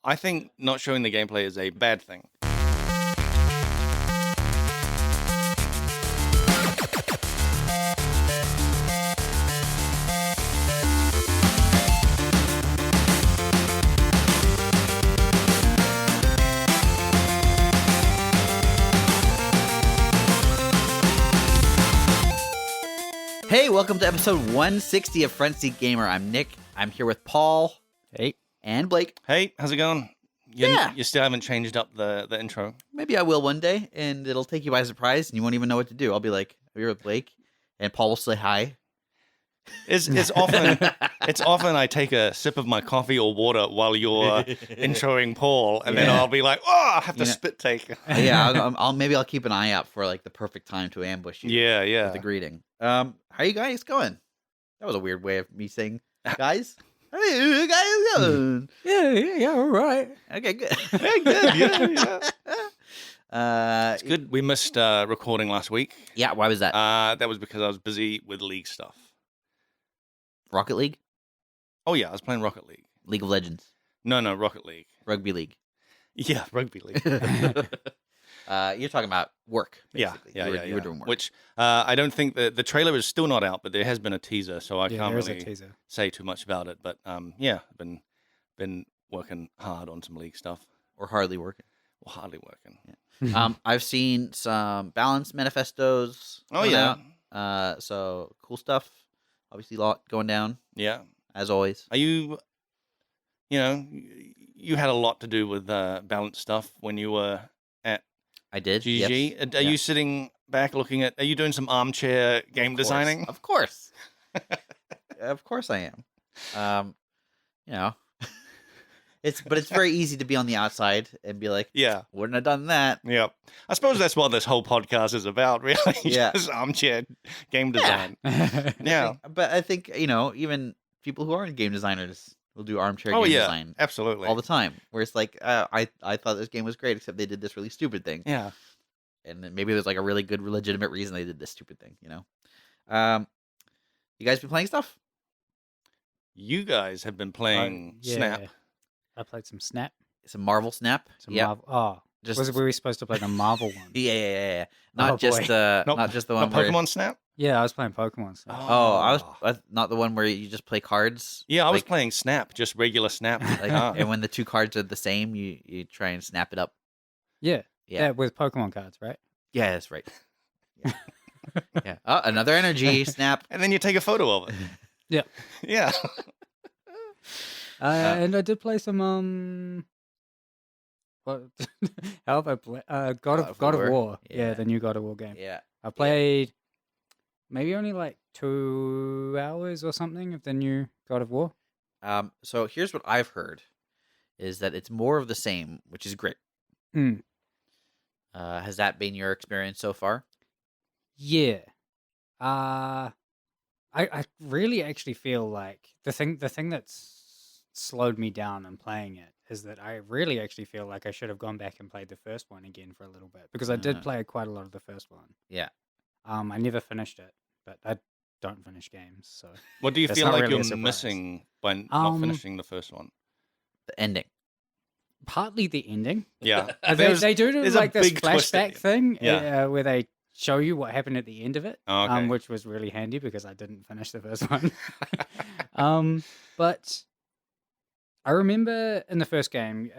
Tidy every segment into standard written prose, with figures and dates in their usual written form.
I think not showing the gameplay is a bad thing. Hey, welcome to episode 160 of Front Seat Gamer. I'm Nick. I'm here with Paul. Hey. And Blake. Hey, how's it going? You still haven't changed up the intro. Maybe I will one day, and it'll take you by surprise, and you won't even know what to do. I'll be like, I'm here with Blake, and Paul will say hi. It's often I take a sip of my coffee or water while you're introing Paul, and then I'll be like, oh, I have to spit take. Maybe I'll keep an eye out for like the perfect time to ambush you. Yeah. With the greeting. How you guys going? That was a weird way of me saying, guys. How you guys going? Yeah, all right. Okay, good. Yeah. It's good. We missed recording last week. Yeah, why was that? That was because I was busy with League stuff. Rocket League? Oh, yeah, I was playing Rocket League. League of Legends? No, Rocket League. Rugby League? Yeah, Rugby League. You're talking about work, basically. Yeah. You were doing work. Which I don't think the trailer is still not out, but there has been a teaser, so I can't really say too much about it. But I've been working hard on some League stuff. Or hardly working. Well, hardly working. Yeah. I've seen some balanced manifestos. Oh, yeah. So cool stuff. Obviously, a lot going down. Yeah. As always. Are you had a lot to do with balanced stuff when you were at I did. GG. Yes. Are you sitting back looking at, are you doing some armchair game designing? Of course. Of course I am. It's very easy to be on the outside and be like, yeah, wouldn't have done that. Yeah. I suppose that's what this whole podcast is about, really. Yeah. Just armchair game design. Yeah. But I think, even people who aren't game designers will do armchair game design. Absolutely. All the time. Where it's like, I thought this game was great, except they did this really stupid thing. Yeah. And then maybe there's like a really good, legitimate reason they did this stupid thing, You guys been playing stuff? You guys have been playing Snap. I played some Snap. Some Marvel Snap? Marvel. Oh, were we supposed to play the Marvel one? Yeah. Not just the one Pokemon Snap? Yeah, I was playing Pokemon Snap. Oh, I was not the one where you just play cards? Yeah, I was playing Snap, just regular Snap. And when the two cards are the same, you try and snap it up. Yeah, with Pokemon cards, right? Yeah, that's right. Yeah. Oh, another energy snap. And then you take a photo of it. Yeah. Yeah. And I did play some what? How have I played? God of War. Yeah, the new God of War game. Yeah. I played maybe only like 2 hours or something of the new God of War. So here's what I've heard, is that it's more of the same, which is great. Has that been your experience so far? Yeah. I really actually feel like the thing that's slowed me down in playing it is that I really actually feel like I should have gone back and played the first one again for a little bit, because I did play quite a lot of the first one. Yeah. I never finished it, but I don't finish games, so What do you feel like you're missing by not finishing the first one? The ending. Partly the ending. Yeah. They do like this flashback thing Yeah. where they show you what happened at the end of it, Oh, okay. which was really handy because I didn't finish the first one. But I remember in the first game,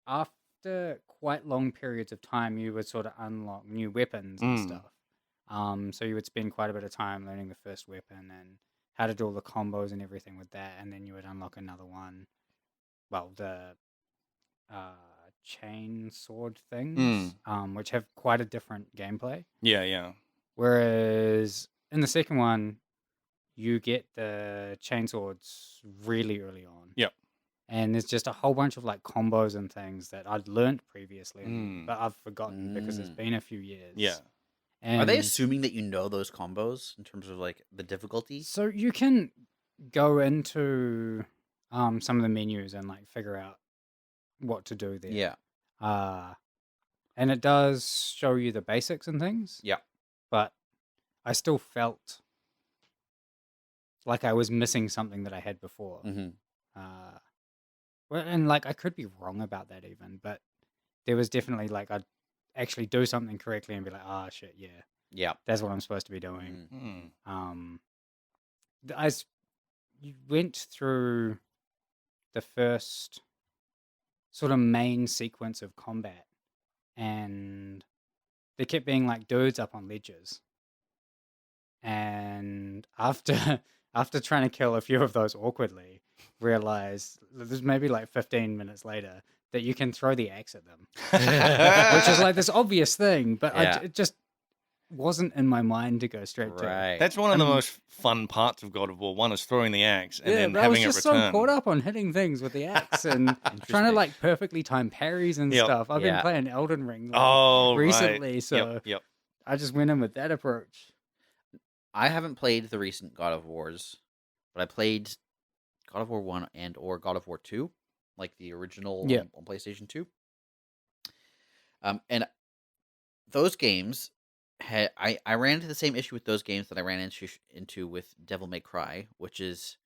after quite long periods of time, you would sort of unlock new weapons and stuff. So you would spend quite a bit of time learning the first weapon and how to do all the combos and everything with that, and then you would unlock another one. Well, the chain sword things, which have quite a different gameplay. Yeah. Whereas in the second one, you get the chainswords really early on. Yep. And there's just a whole bunch of like combos and things that I'd learned previously, but I've forgotten because it's been a few years. Yeah. And Are they assuming that you know those combos in terms of like the difficulty? so you can go into some of the menus and like figure out what to do there. Yeah. And it does show you the basics and things. Yeah. But I still felt like I was missing something that I had before. Mm-hmm. Well, and like I could be wrong about that even, but there was definitely like I'd actually do something correctly and be like, oh shit, yeah, Yeah. that's what I'm supposed to be doing. Mm. You went through the first sort of main sequence of combat, and there kept being like dudes up on ledges. And after after trying to kill a few of those awkwardly, realize there's maybe like 15 minutes later that you can throw the axe at them, which is like this obvious thing, but it just wasn't in my mind to go straight to. That's one of the most fun parts of God of War. One is throwing the axe and then having it return. I was just so caught up on hitting things with the axe and trying to like perfectly time parries and stuff. I've been playing Elden Ring recently, so I just went in with that approach. I haven't played the recent God of Wars, but I played God of War 1 or God of War 2, like the original on PlayStation 2. And those games I ran into the same issue with those games that I ran into with Devil May Cry, which is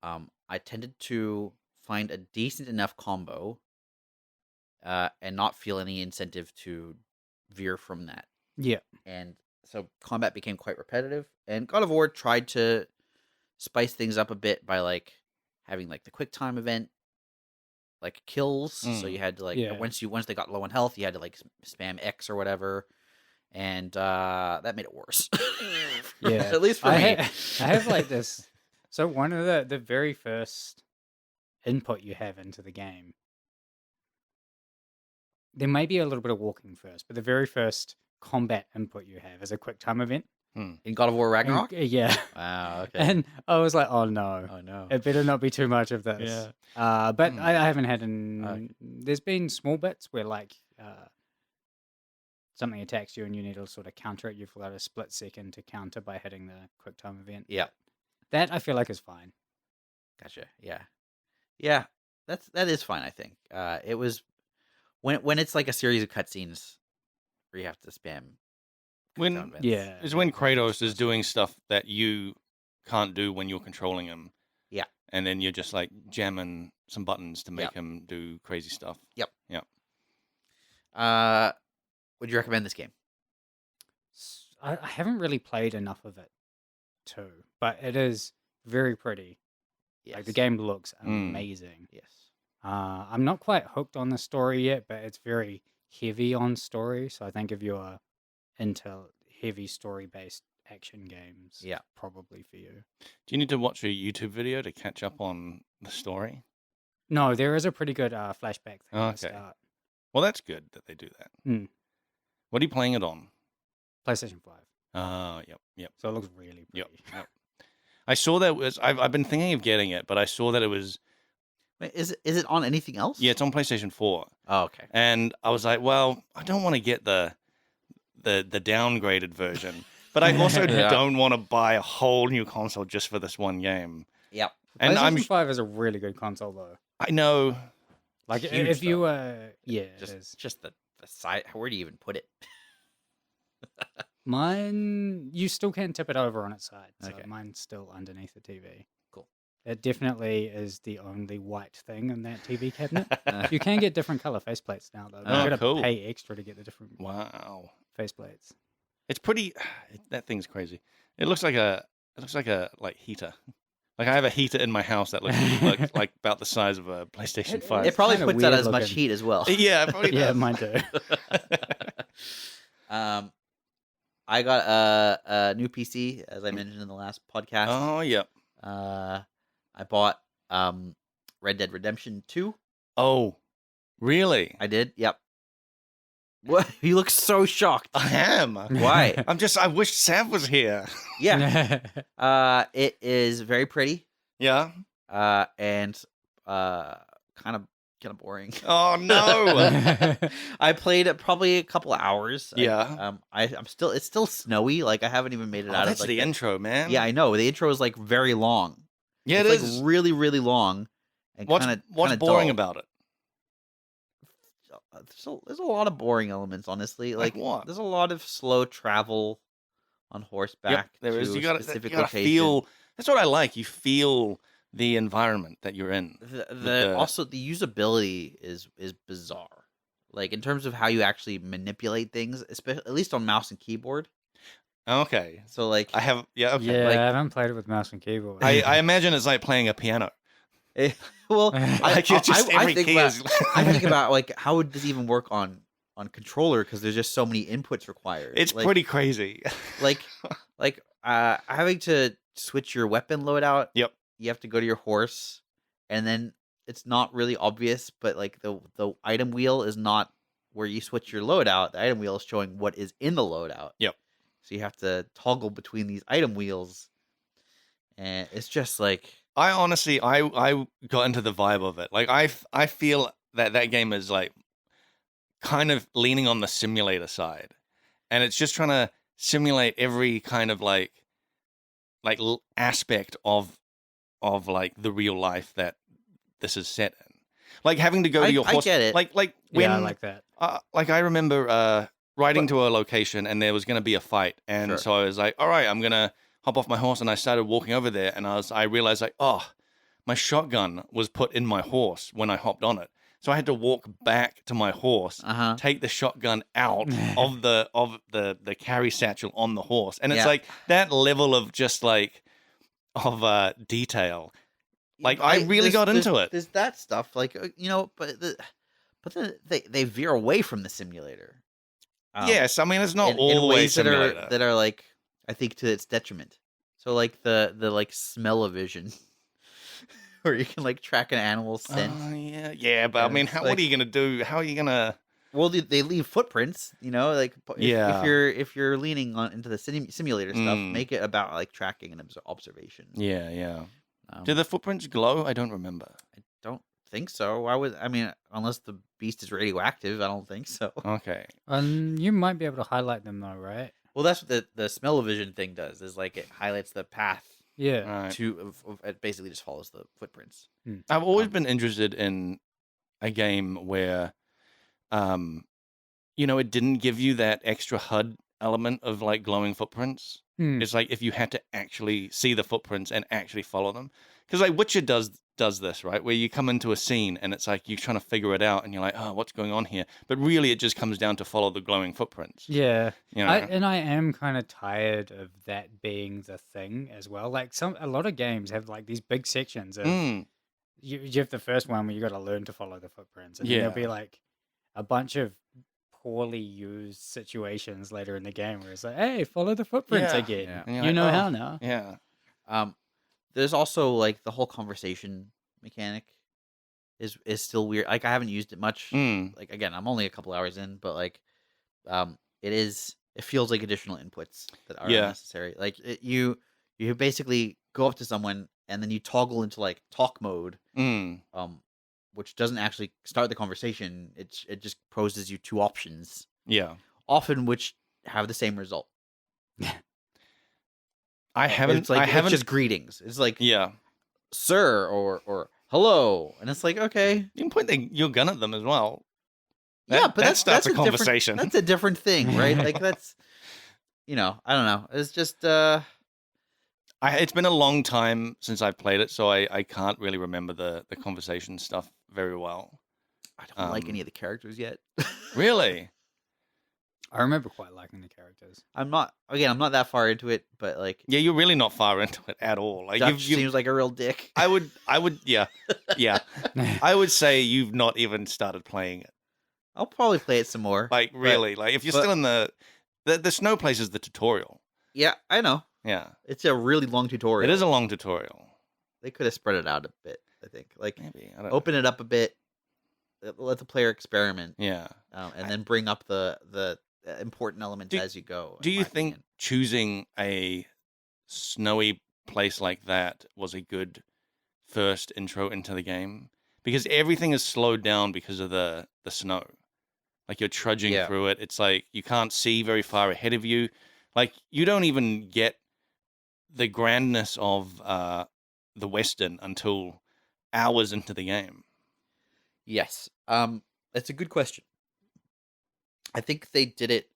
I tended to find a decent enough combo and not feel any incentive to veer from that. Yeah. And so combat became quite repetitive, and God of War tried to spice things up a bit by like having like the quick time event, like kills. So you had to like once they got low on health, you had to like spam X or whatever, and that made it worse. At least for me. I have like this. So one of the very first input you have into the game, there may be a little bit of walking first, but the very first combat input you have is a quick time event. In God of War Ragnarok? Yeah. Wow, okay. And I was like, oh no. Oh no. It better not be too much of this. Yeah. But I haven't had there's been small bits where like something attacks you and you need to sort of counter it. You've got a split second to counter by hitting the quick time event. Yeah. That I feel like is fine. Gotcha. Yeah. Yeah. That is fine, I think. It was when it's like a series of cutscenes where you have to spam. It's when Kratos is doing stuff that you can't do when you're controlling him. Yeah. And then you're just like jamming some buttons to make him do crazy stuff. Yep. Yep. Would you recommend this game? I haven't really played enough of it too, but it is very pretty. Yes. Like the game looks amazing. Yes. I'm not quite hooked on the story yet, but it's very heavy on story. So I think if you're into heavy story-based action games, probably for you. Do you need to watch a YouTube video to catch up on the story? No, there is a pretty good flashback thing at the start. Well, that's good that they do that. What are you playing it on? PlayStation 5. Yep. So it looks really pretty. Yep. I saw that I've been thinking of getting it, but I saw that it was. Wait, is it on anything else? Yeah, it's on PlayStation 4. Oh, okay. And I was like, well, I don't want to get the downgraded version, but I also don't want to buy a whole new console just for this one game. Yep. And PlayStation 5 is a really good console, though. I know. Like if you just the side. Where do you even put it? Mine, you still can tip it over on its side. So mine's still underneath the TV. Cool. It definitely is the only white thing in that TV cabinet. You can get different color faceplates now, though. You got to pay extra to get the different faceplates. It's pretty. That thing's crazy. It looks like a heater. Like I have a heater in my house that looks like about the size of a PlayStation 5. It probably puts out as much heat as well. Yeah, it probably does. Yeah, mine too. I got a new PC, as I mentioned in the last podcast. Oh, yeah. I bought Red Dead Redemption 2. Oh, really? I did. Yep. What? You look so shocked. I am. Why? I wish Sav was here. Yeah. It is very pretty. Yeah. And kind of boring. Oh no. I played it probably a couple of hours. Yeah. It's still snowy. Like I haven't even made it out of that's the intro, man. Yeah, I know. The intro is like very long. Yeah, it's like really, really long. And what's boring about it? There's a lot of boring elements, honestly. Like what? There's a lot of slow travel on horseback. Yep, there is. You gotta feel. That's what I like. You feel the environment that you're in. Also the usability is bizarre. Like in terms of how you actually manipulate things, especially at least on mouse and keyboard. Okay. So like I have Yeah, Like, I haven't played it with mouse and keyboard. I imagine it's like playing a piano. well, Like you're just every key is. I think about like how would this even work on controller because there's just so many inputs required. It's like, pretty crazy. like having to switch your weapon loadout. Yep. You have to go to your horse, and then it's not really obvious, but like the item wheel is not where you switch your loadout. The item wheel is showing what is in the loadout. Yep. So you have to toggle between these item wheels, and it's just like I honestly, I got into the vibe of it. Like I feel that game is like kind of leaning on the simulator side, and it's just trying to simulate every kind of like aspect of like the real life that this is set in. Like having to go to your horse. I get it. Like when Yeah, I like that. like I remember riding to a location and there was going to be a fight, and Sure. so I was like, all right, I'm gonna hop off my horse, and I started walking over there, and I realized like, oh, my shotgun was put in my horse when I hopped on it. So I had to walk back to my horse, take the shotgun out of the carry satchel on the horse, and it's like that level of just like of detail. Like I really got into it. There's that stuff, like but then they veer away from the simulator. Yes, I mean it's not in always ways simulator. that are like I think to its detriment. So like the like smell-o-vision. Where you can like track an animal's scent. Yeah, but I mean, what are you gonna do? How are you gonna? Well, they leave footprints, like if you're leaning on into the simulator stuff, make it about like tracking and observation. Yeah. Do the footprints glow? I don't remember. I don't think so. I mean, unless the beast is radioactive, I don't think so. Okay. You might be able to highlight them though, right? Well, that's what the smell-o-vision thing does. Is like it highlights the path. Yeah. Right. It basically just follows the footprints. I've always been interested in a game where, it didn't give you that extra HUD element of like glowing footprints. It's like if you had to actually see the footprints and actually follow them, because like Witcher does this, right? Where you come into a scene and it's like you're trying to figure it out and you're like, oh, what's going on here? But really, it just comes down to follow the glowing footprints. Yeah, You know? I am kind of tired of that being the thing as well. Like a lot of games have like these big sections of you have the first one where you got to learn to follow the footprints, and then there'll be like a bunch of poorly used situations later in the game where it's like, hey, follow the footprints again. Yeah. You know how now. Yeah. There's also like the whole conversation mechanic is still weird. Like I haven't used it much. Like again, I'm only a couple hours in, but like it feels like additional inputs that are necessary. Like you basically go up to someone and then you toggle into like talk mode. Which doesn't actually start the conversation. It just poses you two options. Yeah. Often which have the same result. I haven't. It's just greetings. It's like sir or hello, and it's like okay. You can point your gun at them as well. But that starts a conversation. That's a different thing, right? Like that's I don't know. It's just it's been a long time since I've played it, so I can't really remember the conversation stuff very well. I don't like any of the characters yet. Really? I remember quite liking the characters. I'm not that far into it, but like you're really not far into it at all. Like Dutch seems like a real dick. I would yeah. I would say you've not even started playing it. I'll probably play it some more. Like really, like if you're still in the snow place is the tutorial. Yeah, I know. Yeah. It's a really long tutorial. It is a long tutorial. They could have spread it out a bit, I think. Like maybe open it up a bit, let the player experiment. Yeah. And then bring up the important elements as you go. Do you think choosing a snowy place like that was a good first intro into the game? Because everything is slowed down because of the snow. Like you're trudging through it. It's like you can't see very far ahead of you. Like you don't even get the grandness of the Western until hours into the game. Yes. It's a good question. I think they did it.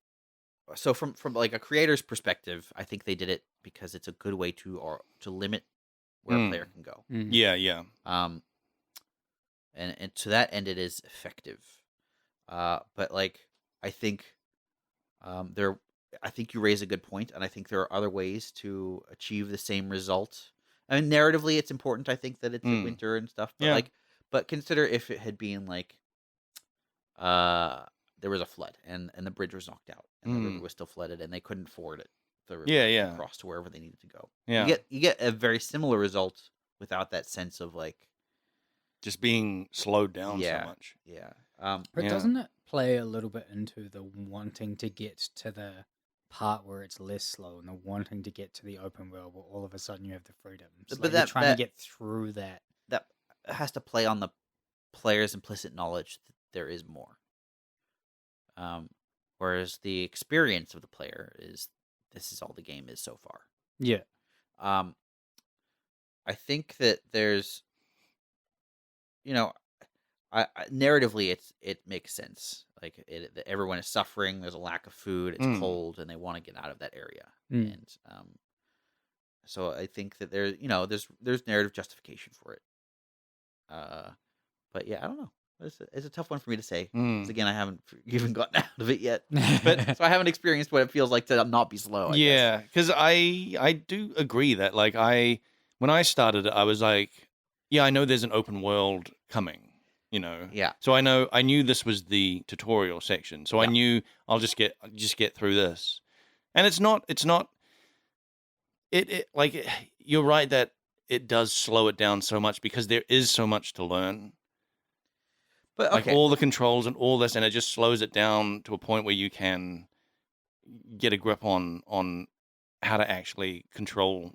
So from like a creator's perspective, I think they did it because it's a good way to limit where a player can go. Yeah. And to that end, it is effective. But like I think I think you raise a good point, and I think there are other ways to achieve the same result. I mean, narratively, it's important. I think that it's winter and stuff, but but consider if it had been like, there was a flood and the bridge was knocked out and the river was still flooded and they couldn't ford it, the river, to cross to wherever they needed to go. You get a very similar result without that sense of like just being slowed down so much. But doesn't it play a little bit into the wanting to get to the part where it's less slow and the wanting to get to the open world where all of a sudden you have the freedoms? But you're trying to get through that. That has to play on the player's implicit knowledge that there is more. Whereas the experience of the player is, this is all the game is so far. Yeah. I think that there's, narratively it makes sense. Like everyone is suffering. There's a lack of food. It's cold, and they want to get out of that area. And so I think that there's narrative justification for it. But yeah, I don't know. It's a tough one for me to say. 'Cause again, I haven't even gotten out of it yet. But so I haven't experienced what it feels like to not be slow. I guess. Because I do agree that like when I started it, I was like, I know there's an open world coming. Yeah. So I knew this was the tutorial section. So I knew I'll just get through this. And it's not like you're right that it does slow it down so much because there is so much to learn. But like all the controls and all this, and it just slows it down to a point where you can get a grip on how to actually control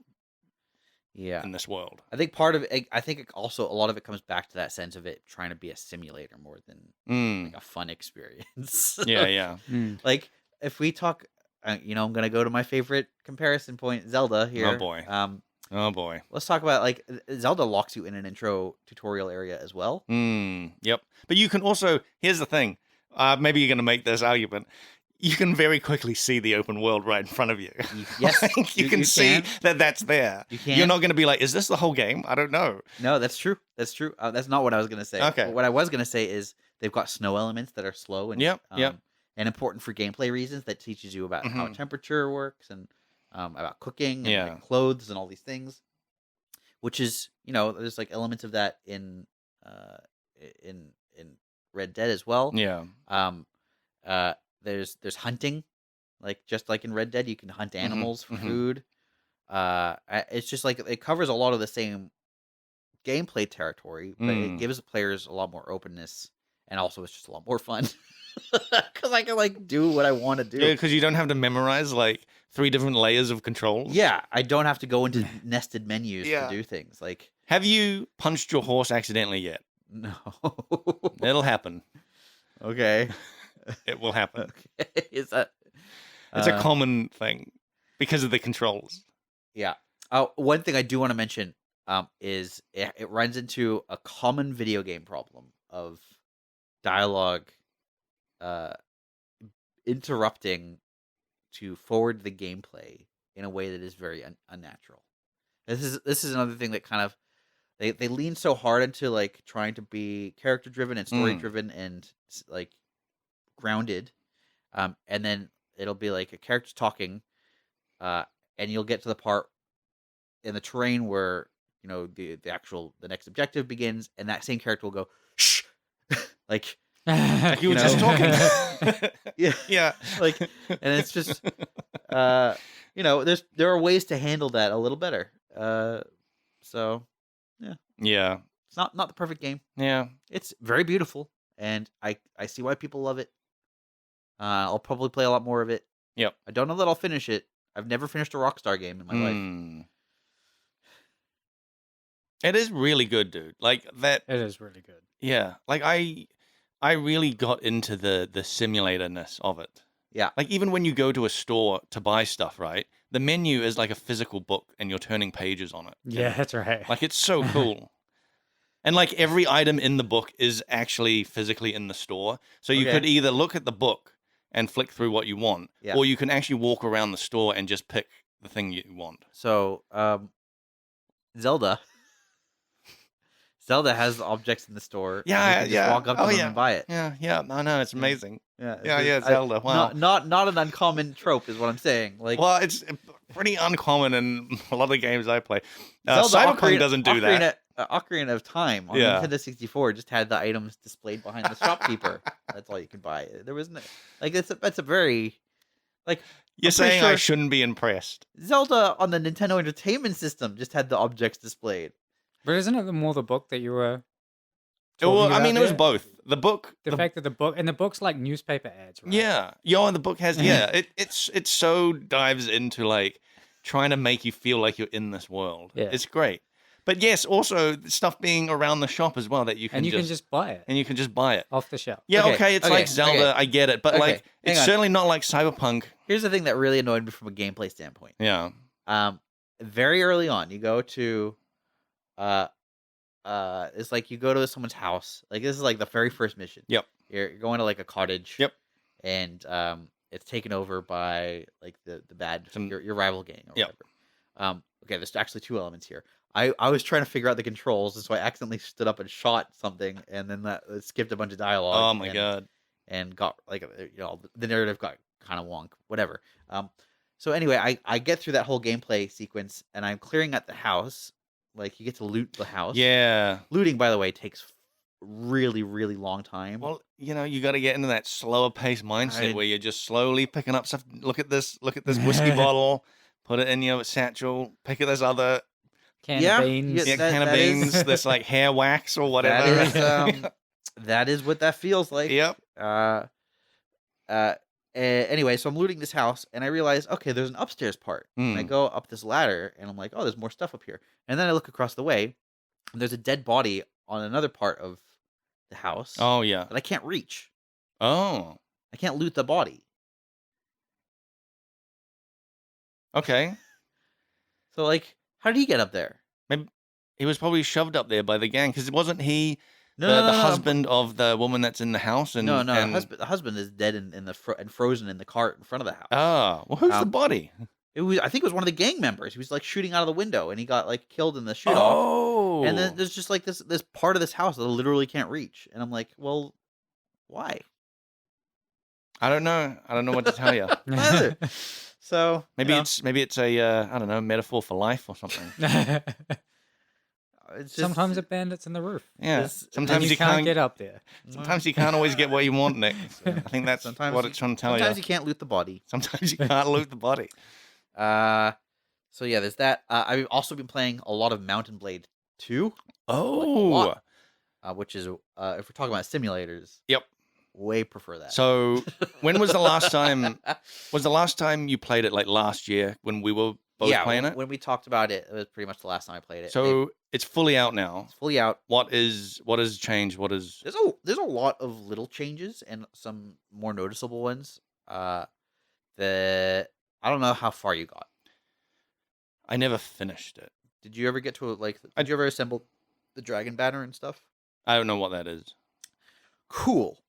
in this world. I think part of it, I think also a lot of it comes back to that sense of it trying to be a simulator more than like a fun experience. Yeah. Like if we talk, I'm going to go to my favorite comparison point, Zelda here. Oh boy. Let's talk about like Zelda locks you in an intro tutorial area as well. Yep. But you can also, here's the thing, maybe you're going to make this argument. You can very quickly see the open world right in front of you. Yes. you can see that that's there. You can. You're not going to be like, is this the whole game? I don't know. No, that's true. That's true. That's not what I was going to say. Okay. But what I was going to say is they've got snow elements that are slow and and important for gameplay reasons, that teaches you about how temperature works and about cooking and like clothes and all these things, which is, there's like elements of that in Red Dead as well. There's hunting, like just like in Red Dead, you can hunt animals for food. It's just like it covers a lot of the same gameplay territory, but it gives the players a lot more openness, and also it's just a lot more fun because I can like do what I want to do. Yeah, because you don't have to memorize like 3 different layers of controls. Yeah, I don't have to go into nested menus to do things. Like, have you punched your horse accidentally yet? No. It'll happen. Okay. It will happen. Okay. Is that? It's a common thing because of the controls. Yeah. One thing I do want to mention is it runs into a common video game problem of dialogue interrupting to forward the gameplay in a way that is very unnatural. This is another thing that kind of they lean so hard into like trying to be character driven and story driven and like grounded, and then it'll be like a character's talking, and you'll get to the part in the terrain where the next objective begins, and that same character will go shh, like you were just talking. yeah, like, and it's just there are ways to handle that a little better. So yeah, it's not the perfect game. Yeah, it's very beautiful, and I see why people love it. I'll probably play a lot more of it. Yep. I don't know that I'll finish it. I've never finished a Rockstar game in my life. It is really good, dude. Like that. It is really good. Yeah, like I really got into the simulator-ness of it. Yeah. Like even when you go to a store to buy stuff, right? The menu is like a physical book and you're turning pages on it. Yeah, that's right. Like it's so cool. And like every item in the book is actually physically in the store. So you could either look at the book and flick through what you want, or you can actually walk around the store and just pick the thing you want. So, Zelda. Zelda has the objects in the store. And you Yeah, can just yeah. walk up to Oh, them yeah. and buy it. Yeah. I know, it's Yeah. amazing. Yeah, Yeah, Zelda. Wow. Not an uncommon trope is what I'm saying. Like, Well, it's pretty uncommon in a lot of the games I play. Zelda Cyberpunk doesn't do that. Ocarina of Time on Yeah. Nintendo 64 just had the items displayed behind the shopkeeper. That's all you could buy. There was no, like that's a very like You're I'm pretty saying I sure shouldn't be impressed. Zelda on the Nintendo Entertainment System just had the objects displayed. But isn't it more the book that you were Well, talking I about mean, it was there? both. The book, The fact that the book's like newspaper ads, right? yeah, and the book has, it so dives into like trying to make you feel like you're in this world. Yeah. It's great. But yes, also stuff being around the shop as well that you can And you can just buy it and you can just buy it. off the shelf. Yeah, okay, it's like okay, Zelda, I get it, but okay, like hang it's on. certainly not like Cyberpunk. Here's the thing that really annoyed me from a gameplay standpoint. Yeah. Very early on, you go to it's like you go to someone's house. Like this is like the very first mission. Yep. You're going to like a cottage. Yep. And it's taken over by like the bad your rival gang or Yep. whatever. Okay, there's actually two elements here. I was trying to figure out the controls, and so I accidentally stood up and shot something, and then that skipped a bunch of dialogue. Oh my god. And got like the narrative got kind of wonk. Whatever. So anyway, I get through that whole gameplay sequence, and I'm clearing at the house. Like you get to loot the house. Yeah. Looting, by the way, takes really, really long time. Well, you got to get into that slower pace mindset where you're just slowly picking up stuff. Look at this whiskey bottle. Put it in your satchel. Pick at this other Can of beans. can of beans. This like hair wax or whatever. That is what that feels like. Yep. Anyway, so I'm looting this house, and I realize, okay, there's an upstairs part. And I go up this ladder, and I'm like, oh, there's more stuff up here. And then I look across the way, and there's a dead body on another part of the house. Oh yeah. That I can't reach. Oh. I can't loot the body. Okay. So like, how did he get up there? Maybe he was probably shoved up there by the gang because wasn't he No, the husband of the woman that's in the house? And no, and... the husband is dead and frozen in the cart in front of the house. Oh, well, who's the body? I think it was one of the gang members. He was like shooting out of the window, and he got like killed in the shoot off. Oh, and then there's just like this part of this house that I literally can't reach, and I'm like, well, why? I don't know what to tell you. Either. So maybe it's a I don't know, metaphor for life or something. It's just, Sometimes a bandit's in the roof. Yeah. Sometimes you can't get up there. Sometimes you can't always get what you want, Nick. I think that's what it's trying to tell you. Sometimes you can't loot the body. Sometimes you can't loot the body. So yeah, there's that. I've also been playing a lot of Mountain Blade 2. Oh. Which is if we're talking about simulators. Yep. Way prefer that. So when was the last time? Was the last time you played it like last year when we were both playing it? When we talked about it, it was pretty much the last time I played it. So it's fully out now. It's fully out. What has changed? There's a lot of little changes and some more noticeable ones. I don't know how far you got. I never finished it. Did you ever get to did you ever assemble the dragon banner and stuff? I don't know what that is. Cool.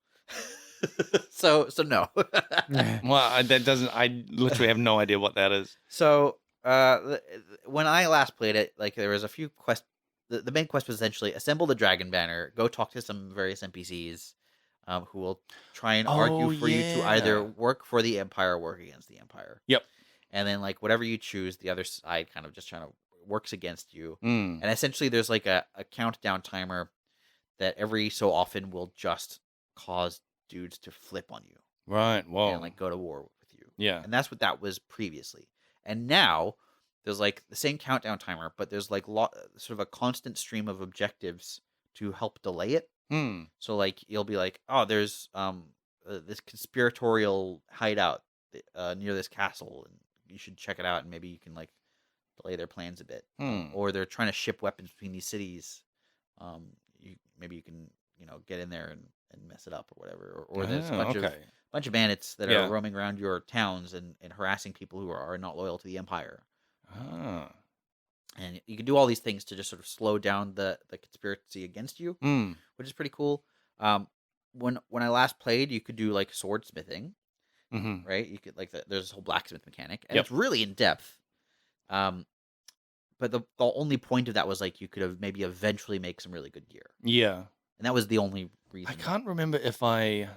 so no. Well, that doesn't. I literally have no idea what that is. So when I last played it, like there was a few quests. The main quest was essentially assemble the dragon banner, go talk to some various NPCs, who will try and argue for you to either work for the Empire or work against the Empire. Yep. And then like whatever you choose, the other side kind of just trying to works against you. Mm. And essentially, there's like a countdown timer that every so often will just cause dudes to flip on you. Right. Whoa. And like go to war with you. Yeah. And that's what that was previously. And now there's like the same countdown timer, but there's like sort of a constant stream of objectives to help delay it. Hmm. So like you'll be like, oh, there's this conspiratorial hideout near this castle, and you should check it out, and maybe you can like delay their plans a bit. Or they're trying to ship weapons between these cities. Maybe you can get in there and mess it up or whatever. Or there's a bunch of bandits that are roaming around your towns and harassing people who are not loyal to the Empire. Ah. And you can do all these things to just sort of slow down the conspiracy against you, which is pretty cool. When I last played, you could do like swordsmithing, right? You could there's this whole blacksmith mechanic, and it's really in depth. but the only point of that was like you could have maybe eventually make some really good gear, Yeah. and that was the only I reason. can't remember if I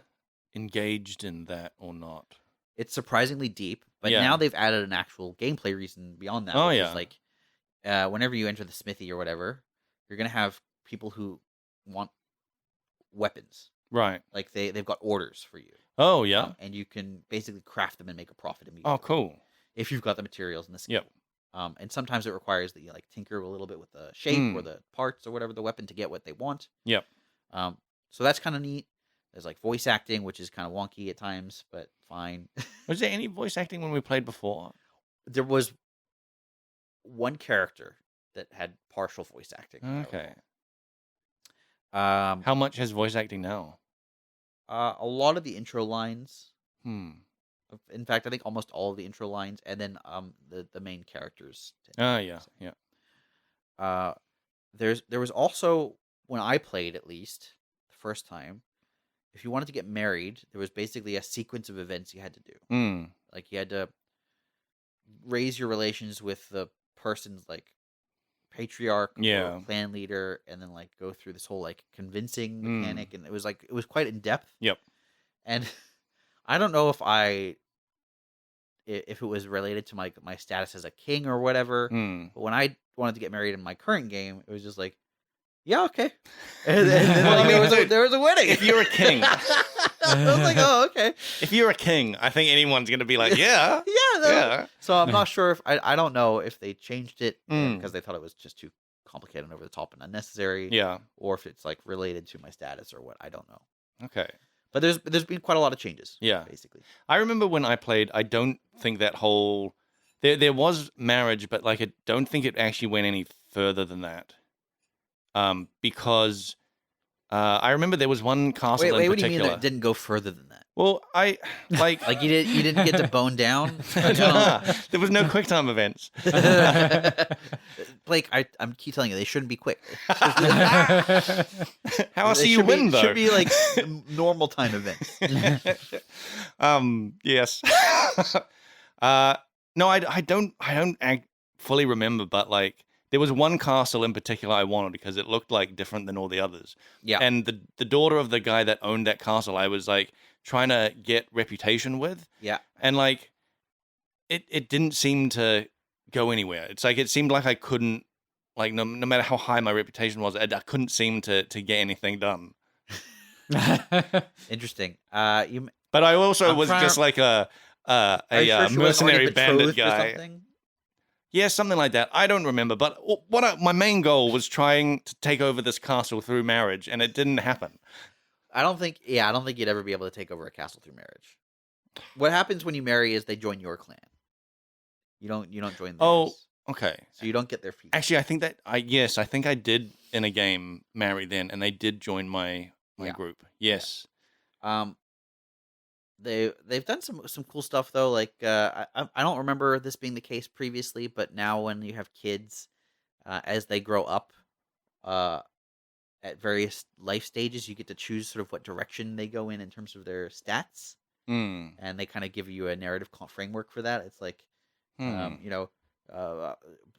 engaged in that or not. It's surprisingly deep, but Yeah. now they've added an actual gameplay reason beyond that, Oh, which yeah. is like whenever you enter the smithy or whatever, you're gonna have people who want weapons. Right. Like they've got orders for you. Oh, yeah. And you can basically craft them and make a profit immediately. Oh, cool. If you've got the materials and the skill. Yep. And sometimes it requires that you like tinker a little bit with the shape or the parts or whatever the weapon to get what they want. Yep. So that's kind of neat. There's like voice acting, which is kind of wonky at times, but fine. Was there any voice acting when we played before? There was one character that had partial voice acting. Okay. How How much has voice acting now? a lot of the intro lines. Hmm. In fact, I think almost all of the intro lines, and then the main characters. Oh, yeah. Yeah. There was also, when I played at least the first time, if you wanted to get married, there was basically a sequence of events you had to do. Hmm. Like you had to raise your relations with the person's like patriarch Yeah. or clan leader, and then like go through this whole like convincing mechanic, and it was quite in depth. Yep. And I don't know if it was related to my status as a king or whatever, Hmm. but when I wanted to get married in my current game, it was just like, yeah, okay. And then Well, like, I mean, there was a wedding. if you're a king. I was like, oh, okay. If you're a king, I think anyone's going to be like, yeah. Yeah. So I'm not sure if I don't know if they changed it Mm. because they thought it was just too complicated and over the top and unnecessary, Yeah. or if it's like related to my status or what. I don't know. Okay. But there's been quite a lot of changes. Yeah. Basically. I remember when I played, I don't think that whole... There was marriage, but like I don't think it actually went any further than that. Because I remember there was one castle Wait, in what do you particular. mean that it didn't go further than that? Well, I like... Like you didn't get to bone down? There was no quick time events. Blake, I'm keep telling you, they shouldn't be quick. How else They do you should win, though? Should be like normal time events. Yes. No, I don't fully remember, but like there was one castle in particular I wanted because it looked like different than all the others. Yeah. And the daughter of the guy that owned that castle, I was like trying to get reputation with. Yeah. And like it didn't seem to go anywhere. It's like it seemed like I couldn't, like no matter how high my reputation was, I couldn't seem to get anything done. Interesting. But I also I'm was trying just to- like a are you sure she was already mercenary bandit betrothed or guy. something? Yeah, something like that. I don't remember. But my main goal was trying to take over this castle through marriage, and it didn't happen. I don't think you'd ever be able to take over a castle through marriage. What happens when you marry is they join your clan. You don't join theirs. Oh, okay. So you don't get their feet. Actually, I think I did in a game marry then, and they did join my Yeah. group. Yes. They've done some cool stuff though. Like I don't remember this being the case previously, but now when you have kids, as they grow up, at various life stages, you get to choose sort of what direction they go in terms of their stats, Hmm. and they kind of give you a narrative framework for that. It's like,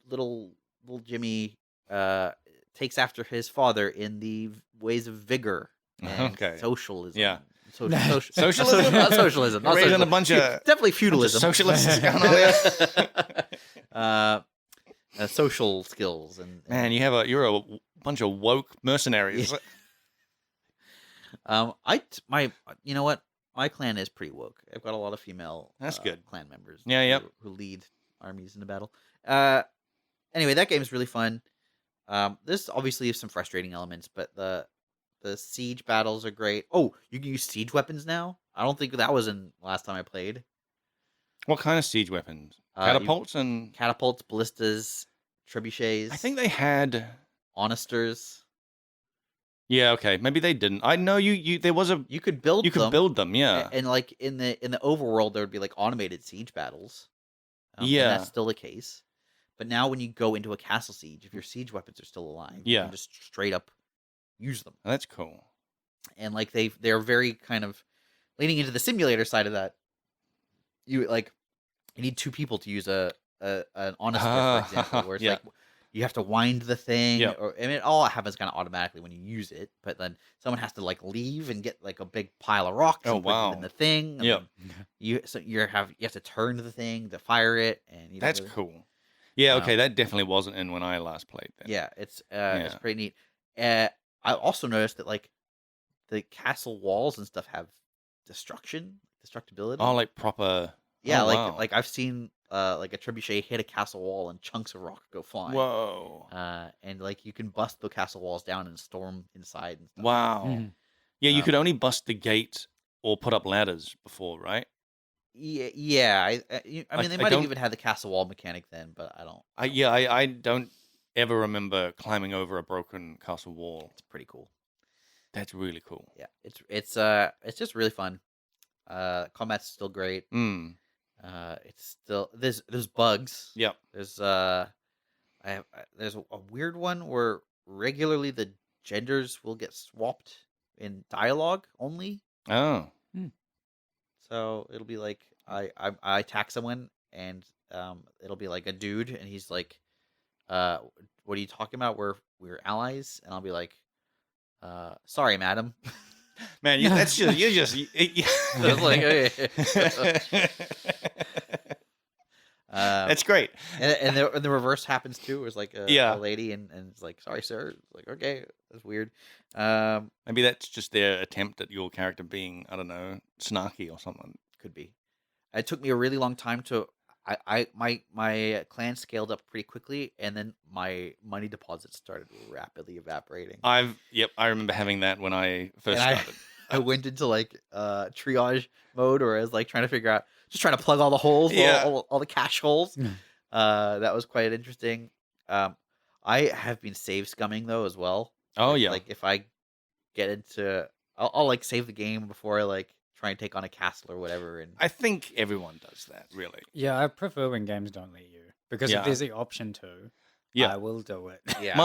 little Jimmy takes after his father in the ways of vigor and Okay. socialism. Yeah. Socialism? Not socialism. Not Raising socialism. a bunch of Definitely feudalism. socialists going on there. Social skills and Man, you're a bunch of woke mercenaries. you know what? My clan is pretty woke. I've got a lot of female That's good. clan members. Yeah, yep. Who lead armies into battle. Anyway, that game is really fun. There's obviously some frustrating elements, but the siege battles are great. Oh, you can use siege weapons now? I don't think that was in last time I played. What kind of siege weapons? You- Catapults and... Catapults, ballistas, trebuchets. I think they had... honesters. Yeah, okay. Maybe they didn't. I know there was a... You could build You them. could build them, yeah. And like in the overworld, there would be like automated siege battles. Yeah. And that's still the case. But now when you go into a castle siege, if your siege weapons are still alive, you Yeah. can just straight up use them. That's cool. And like they're very kind of leaning into the simulator side of that. You need two people to use an honester, for example, where it's Yeah. like you have to wind the thing, Yep. or I mean, it all happens kind of automatically when you use it. But then someone has to like leave and get like a big pile of rocks Oh, and put it in wow. the thing, and Yep. then you have to turn the thing to fire it, and you don't That's really. cool. Yeah, okay, Um, that definitely wasn't in when I last played that. yeah, it's Yeah. pretty neat. I also noticed that like the castle walls and stuff have destructibility. Oh, like proper. Yeah, Oh, wow. like I've seen like a trebuchet hit a castle wall and chunks of rock go flying. Whoa. And like you can bust the castle walls down and storm inside and stuff. Wow. Mhm. Yeah, you Um, could only bust the gate or put up ladders before, right? Yeah. I mean, Like, they I might have don't. even had the castle wall mechanic then, but I don't. I don't ever remember climbing over a broken castle wall. It's pretty cool. That's really cool. Yeah, it's just really fun. Combat's still great. Mm. It's still there's bugs. Yep. There's there's a weird one where regularly the genders will get swapped in dialogue only. Oh. So it'll be like I attack someone and it'll be like a dude and he's like, what are you talking about? We're allies, and I'll be like, sorry, madam. Man, that's just you just. I was like, okay. That's great. And the reverse happens too. It's like Yeah. a lady and it's like, sorry, sir. It's like, okay, that's weird. Maybe that's just their attempt at your character being, I don't know, snarky or something. Could be. It took me a really long time to. My clan scaled up pretty quickly, and then my money deposits started rapidly evaporating. I remember having that when I first And started. I went into like triage mode, or I was like trying to figure out, just trying to plug all the holes, Yeah. all the cache holes. Mm. That was quite interesting. I have been save scumming though as well. Oh, yeah. Like if I get into, I'll like save the game before I like try and take on a castle or whatever. And I think everyone does that, really. Yeah, I prefer when games don't let you, because Yeah. if there's the option to, Yeah. I will do it. yeah,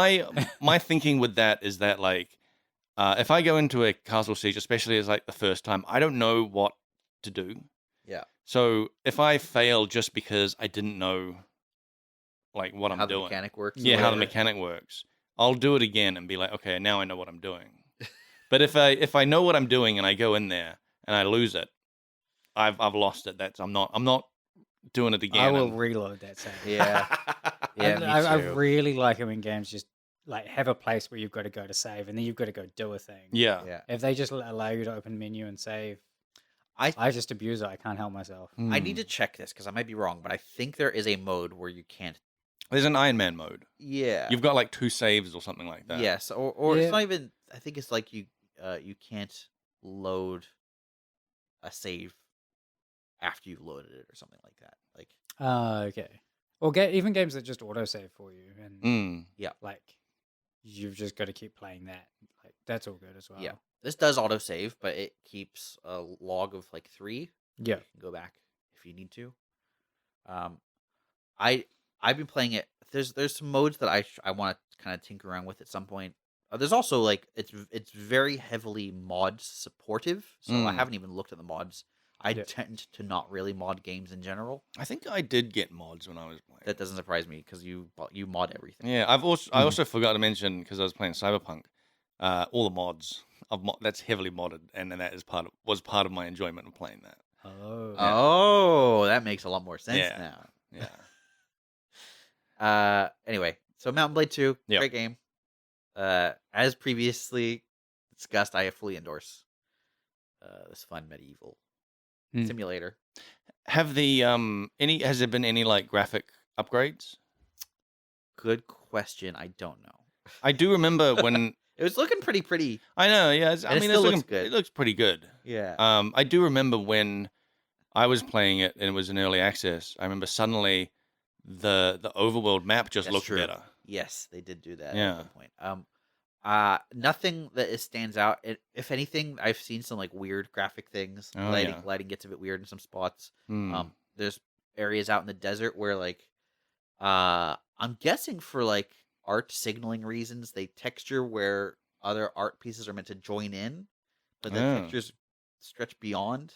My thinking with that is that, like, if I go into a castle siege, especially as like the first time, I don't know what to do. yeah. So if I fail just because I didn't know, like, what How I'm the doing, mechanic works. or yeah, how the whatever. mechanic works, I'll do it again and be like, okay, now I know what I'm doing. But if I know what I'm doing and I go in there and I lose it, I've lost it. I'm not doing it again. I will and- reload that save. Yeah, yeah. Me I too. really like it when games just like have a place where you've got to go to save, and then you've got to go do a thing. Yeah. Yeah. If they just allow you to open menu and save, I I just abuse it. I can't help myself. I need Mm. to check this because I might be wrong, but I think there is a mode where you can't. There's an Iron Man mode. Yeah. You've got like 2 saves or something like that. Yes, or Yeah. it's not even. I think it's like you can't load a save after you've loaded it or something like that. Like Okay. Or even games that just autosave for you, and Mm. like you've just got to keep playing that. Like that's all good as well. yeah, this does autosave, but it keeps a log of like 3. Yeah. You can go back if you need to. I've been playing it. There's some modes that I want to kind of tinker around with at some point. There's also like it's very heavily mod supportive, so I Mm. haven't even looked at the mods. I Yeah. tend to not really mod games in general. I think I did get mods when I was playing. That doesn't surprise me because you mod everything. Yeah, I also forgot to mention, because I was playing Cyberpunk, all the mods that's heavily modded, and that was part of my enjoyment of playing that. Oh. Oh, that makes a lot more sense Yeah. now. Yeah. Anyway, so Mountain Blade 2, Yep. great game. As previously discussed, I fully endorse this fun medieval Hmm. simulator. Have has there been any like graphic upgrades? Good question. I don't know. I do remember when It was looking pretty. I know, yeah. I And it mean, still it's looks good. It looks pretty good. Yeah. I do remember when I was playing it and it was in early access. I remember suddenly the overworld map just That's looked true. better. Yes, they did do that Yeah. at one point. Nothing that stands out. If anything, I've seen some like weird graphic things. Oh, yeah. Lighting gets a bit weird in some spots. Hmm. There's areas out in the desert where like, I'm guessing for like art signaling reasons, they texture where other art pieces are meant to join in, but the Oh. textures stretch beyond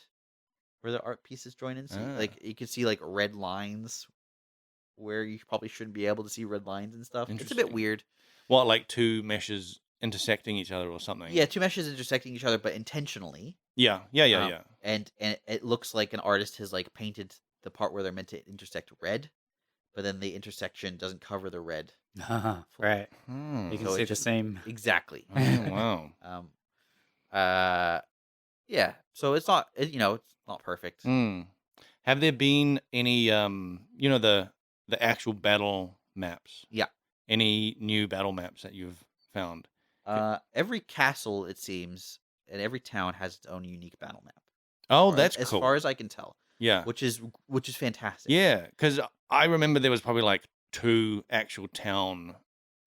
where the art pieces join in. So Ah. like you can see like red lines where you probably shouldn't be able to see red lines and stuff. It's a bit Interesting. weird. What, like two meshes intersecting each other or something? Yeah, two meshes intersecting each other, but intentionally. Yeah. And it looks like an artist has like painted the part where they're meant to intersect red, but then the intersection doesn't cover the red. Right. Hmm. You can So see it the just- same. Exactly. Oh, wow. Yeah. So it's not it's not perfect. Hmm. Have there been any, the actual battle maps? Yeah. Any new battle maps that you've found? Every castle, it seems, and every town has its own unique battle map. Oh, Or that's as cool. far as I can tell, Yeah. which is fantastic. Yeah, because I remember there was probably like 2 actual town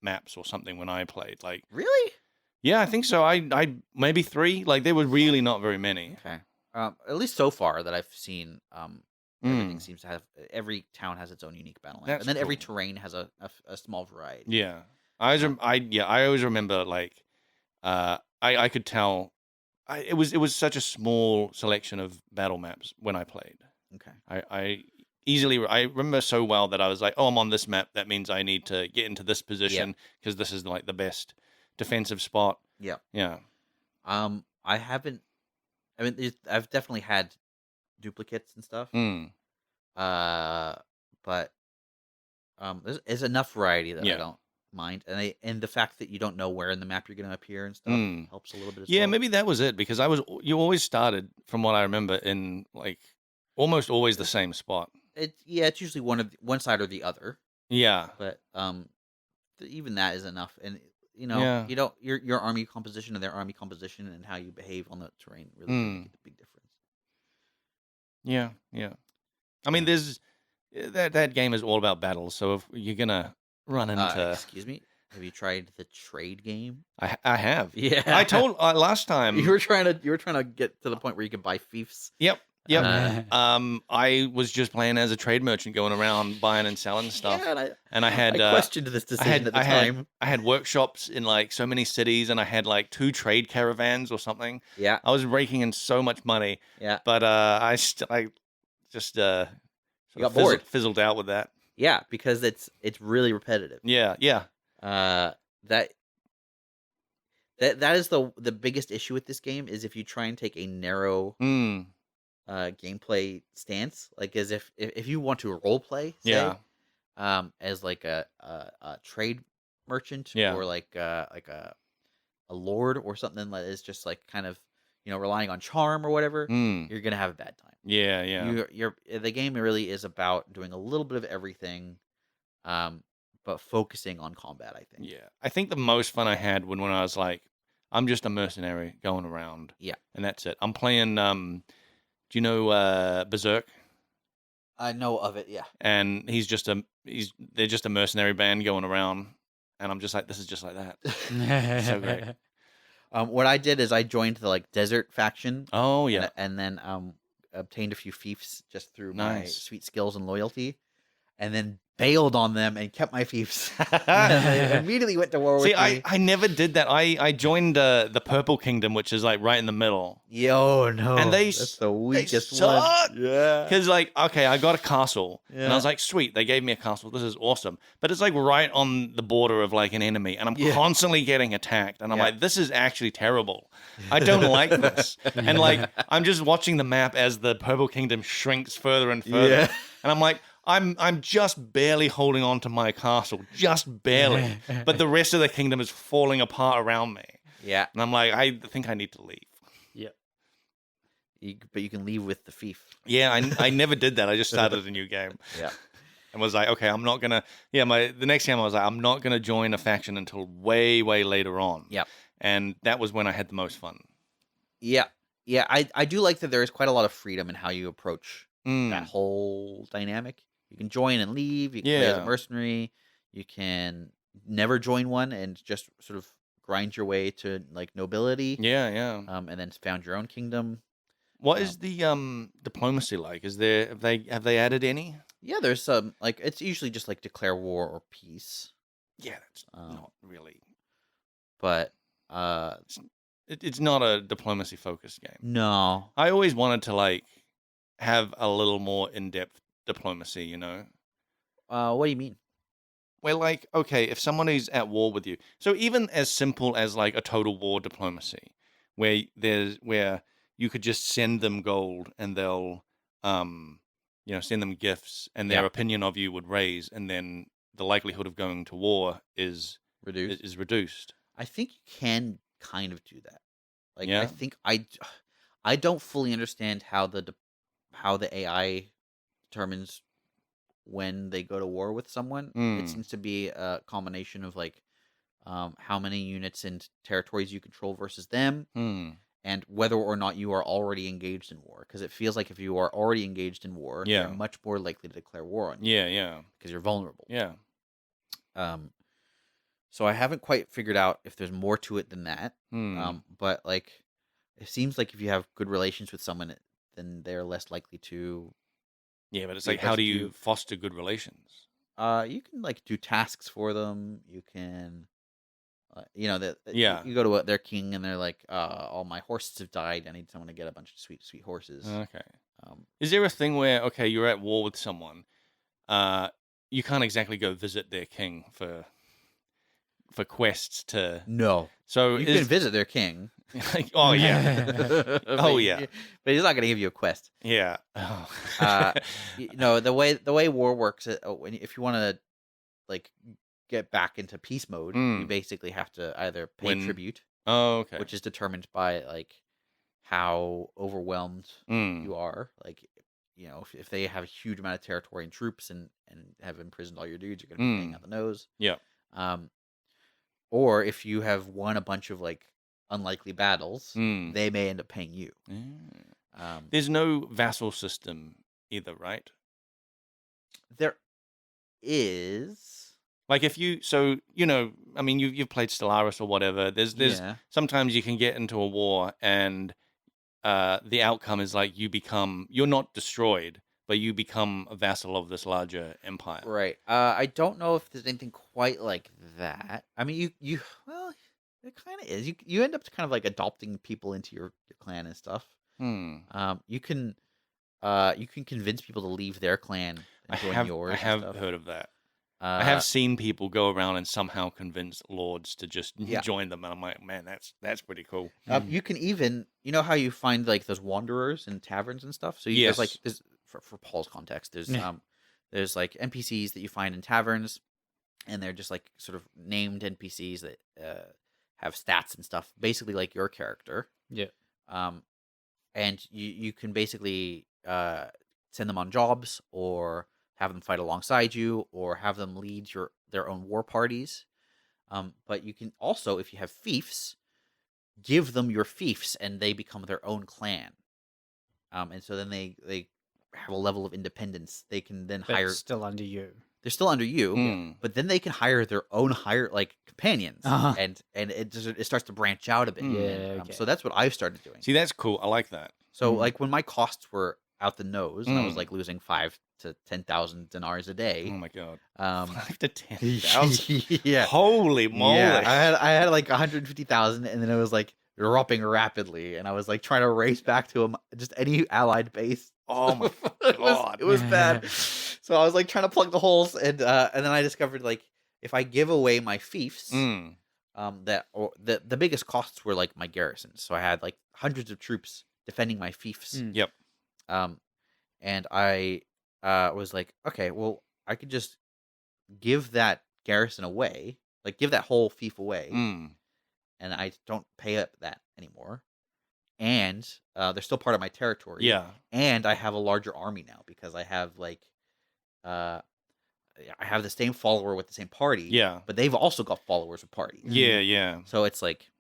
maps or something when I played. Like, Really? yeah, I think so. I maybe 3. Like, there were really not very many. Okay. At least so far that I've seen, everything Mm, seems to have every town has its own unique battle map, That's and then every cool. terrain has a small variety. Yeah, I always I always remember like I could tell it was such a small selection of battle maps when I played. Okay. I remember so well that I was like, oh, I'm on this map. That means I need to get into this position because this is like the best defensive spot. Yeah. Yeah. I haven't. I mean, I've definitely had duplicates and stuff. Mm. But there's enough variety that I Yeah. don't mind, and the fact that you don't know where in the map you're going to appear and stuff Mm. helps a little bit as Yeah, well. maybe that was it because you always started from what I remember in like almost always the same spot. It's usually one side or the other, Yeah. but even that is enough, and Yeah. you don't your army composition and their army composition and how you behave on the terrain really do make a big difference. Yeah. Yeah. I mean, there's that game is all about battles. So if you're gonna run into, Excuse me, have you tried the trade game? I have. Yeah, I told last time. you were trying to get to the point where you could buy fiefs. Yep. Yep. Uh, I was just playing as a trade merchant, going around buying and selling stuff, Yeah, and I had I questioned this decision at the time. I had workshops in like so many cities, and I had like 2 trade caravans or something. Yeah, I was raking in so much money, yeah, but I just sort You got of bored. fizzled out with that. yeah, because it's really repetitive. Yeah. Yeah. That is the biggest issue with this game is if you try and take a narrow Mm. gameplay stance, like as if you want to role play, say, Yeah. as like a trade merchant Yeah. or like a lord or something that is just like kind of relying on charm or whatever, Mm. you're gonna have a bad time. Yeah. Yeah. The game really is about doing a little bit of everything, but focusing on combat, I think. Yeah. I think the most fun I had when I was like, I'm just a mercenary going around. Yeah. And that's it. I'm playing do you know Berserk? I know of it, yeah. And they're just a mercenary band going around, and I'm just like, this is just like that. So great. What I did is I joined the like desert faction, Oh yeah. and then obtained a few fiefs just through my Nice. sweet skills and loyalty, and then bailed on them and kept my fiefs. And they immediately went to war See, with me. I never did that. I joined the Purple Kingdom, which is like right in the middle. Yo, no, And that's the weakest suck. one. Yeah, Because like, okay, I got a castle, and Yeah. I was like, sweet, they gave me a castle. This is awesome. But it's like right on the border of like an enemy, and I'm Yeah. constantly getting attacked. And I'm Yeah. like, this is actually terrible. I don't like this. And like, I'm just watching the map as the Purple Kingdom shrinks further and further. Yeah. And I'm like, I'm just barely holding on to my castle, just barely. But the rest of the kingdom is falling apart around me. yeah. And I'm like, I think I need to leave. Yep. But you can leave with the fief. Yeah, I never did that. I just started a new game. Yeah. And was like, okay, I'm not gonna. Yeah, the next game I was like, I'm not gonna join a faction until way, way later on. Yep. And that was when I had the most fun. Yeah. Yeah. I do like that there is quite a lot of freedom in how you approach Mm. that whole dynamic. You can join and leave. You can play as a Yeah. mercenary. You can never join one and just sort of grind your way to like nobility. Yeah, yeah. And then found your own kingdom. What is the diplomacy like? Is there have they added any? Yeah, there's some like it's usually just like declare war or peace. Yeah, that's not really. But It's not a diplomacy focused game. no. I always wanted to like have a little more in depth diplomacy. You know. What do you mean? Where, like, okay, if someone is at war with you, so even as simple as like a total war diplomacy, where you could just send them gold and they'll, send them gifts, and their Yeah. opinion of you would raise, and then the likelihood of going to war is Reduced. reduced. I think you can kind of do that. Like, I Yeah. think I don't fully understand how the AI determines when they go to war with someone. It seems to be a combination of like how many units and territories you control versus them, and whether or not you are already engaged in war. Because it feels like if you are already engaged in war, Yeah. they're much more likely to declare war on you. Yeah. Because you're vulnerable. Yeah. So I haven't quite figured out if there's more to it than that. But like, it seems like if you have good relations with someone, then they're less likely to. Yeah, but it's be like, how do aggressive to you foster good relations? You can like do tasks for them. You can, that Yeah. you go to their king and they're like, all my horses have died. I need someone to get a bunch of sweet, sweet horses. Okay. Is there a thing where, okay, you're at war with someone, you can't exactly go visit their king for quests to... No. So You can visit their king. Oh, yeah. Oh, yeah. But he's not going to give you a quest. Yeah. Oh. The way war works, if you want to like get back into peace mode, you basically have to either pay tribute. Oh, okay. Which is determined by like how overwhelmed you are. Like, if they have a huge amount of territory and troops and have imprisoned all your dudes, you're gonna be paying out the nose. Yeah. Or if you have won a bunch of like unlikely battles, they may end up paying you. There's no vassal system either, right? There is. Like if you, I mean, you've played Stellaris or whatever. There's sometimes you can get into a war and the outcome is like you're not destroyed, but you become a vassal of this larger empire. Right. I don't know if there's anything quite like that. I mean, well, it kind of is. You end up kind of like adopting people into your clan and stuff. You can convince people to leave their clan and join yours. I have heard of that. I have seen people go around and somehow convince lords to just join them, and I'm like, man, that's pretty cool. You can even, how you find like those wanderers in taverns and stuff. So there's like for Paul's context, there's like NPCs that you find in taverns, and they're just like sort of named NPCs that have stats and stuff, basically like your character. Yeah. And you can basically send them on jobs or have them fight alongside you, or have them lead their own war parties. But you can also, if you have fiefs, give them your fiefs, and they become their own clan. And so then they have a level of independence. They can then hire. Still under you. They're still under you, but then they can hire their own companions, and it starts to branch out a bit. Yeah. So that's what I've started doing. See, that's cool. I like that. So like when my costs were out the nose, and I was like losing 5,000 to 10,000 dinars a day. Oh my god! 5 to 10,000. Yeah. Holy moly! Yeah. I had like 150,000, and then it was like dropping rapidly, and I was like trying to race back to just any allied base. Oh my god! It was bad. So I was like trying to plug the holes, and then I discovered like if I give away my fiefs, the biggest costs were like my garrisons. So I had like hundreds of troops defending my fiefs. Yep. And I was like, okay, well, I could just give that garrison away, like give that whole fief away, and I don't pay up that anymore. And they're still part of my territory. Yeah. And I have a larger army now because I have like, I have the same follower with the same party. Yeah. But they've also got followers with parties. Yeah. So it's like,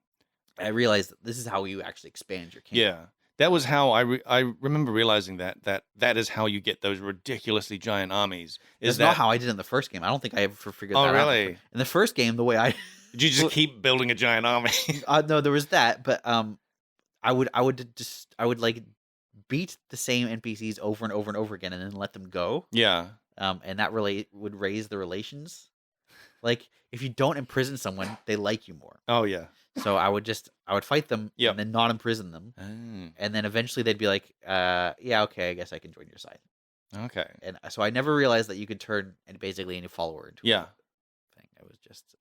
I realized that this is how you actually expand your kingdom. Yeah. That was how I remember realizing that is how you get those ridiculously giant armies. That's not how I did in the first game. I don't think I ever figured that out. Oh, really? In the first game, the way I... Did you just keep building a giant army? No, there was that, but I would like beat the same NPCs over and over and over again and then let them go. Yeah. And that really would raise the relations. Like, if you don't imprison someone, they like you more. Oh, yeah. So I would fight them Yep. and then not imprison them. And then eventually they'd be like, yeah, okay, I guess I can join your side. Okay. And so I never realized that you could turn basically any follower into Yeah. a thing.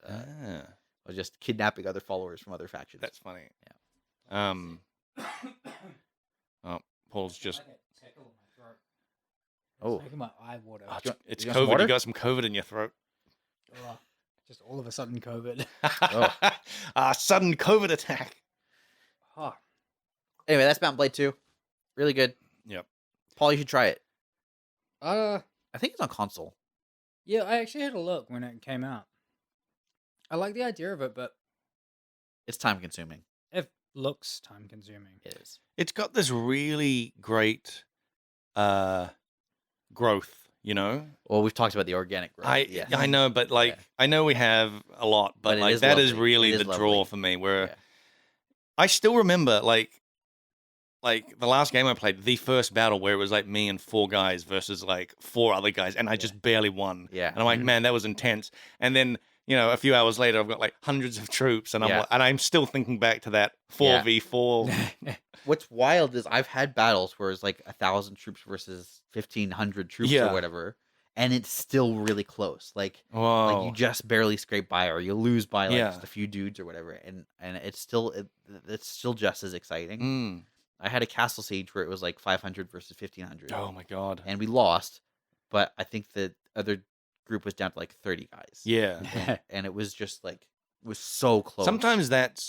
Ah, I was just kidnapping other followers from other factions. that's funny. Yeah. Oh, Paul's just. Oh. It's making my eye water. It's you want some COVID. water? You got some COVID in your throat. Ugh, just all of a sudden COVID. Sudden COVID attack. Oh, Anyway, that's Mountain Blade 2. Really good. Yep. Paul, you should try it. uh, I think it's on console. yeah, I actually had a look when it came out. I like the idea of it, but It's time consuming. it looks time consuming. It is. It's got this really great growth, you know? Well, we've talked about the organic growth. I know, but like Yeah. I know we have a lot, but But it like is that is lovely. really It is the draw lovely. for me. Where Yeah. I still remember like the last game I played, the first battle where it was like me and 4 guys versus like 4 other guys, and I just barely won. Yeah. And I'm like, man, that was intense. And then a few hours later, I've got like hundreds of troops, and I'm still thinking back to that 4v4. What's wild is I've had battles where it's like 1,000 troops versus 1,500 troops Yeah. or whatever, and it's still really close. Like Whoa. you just barely scrape by, or you lose by like Yeah. just a few dudes or whatever, and it's still just as exciting. Mm. I had a castle siege where it was like 500 versus 1,500. Oh my god. And we lost, but I think the other group was down to like 30 guys. Yeah. And it was just like it was so close. Sometimes that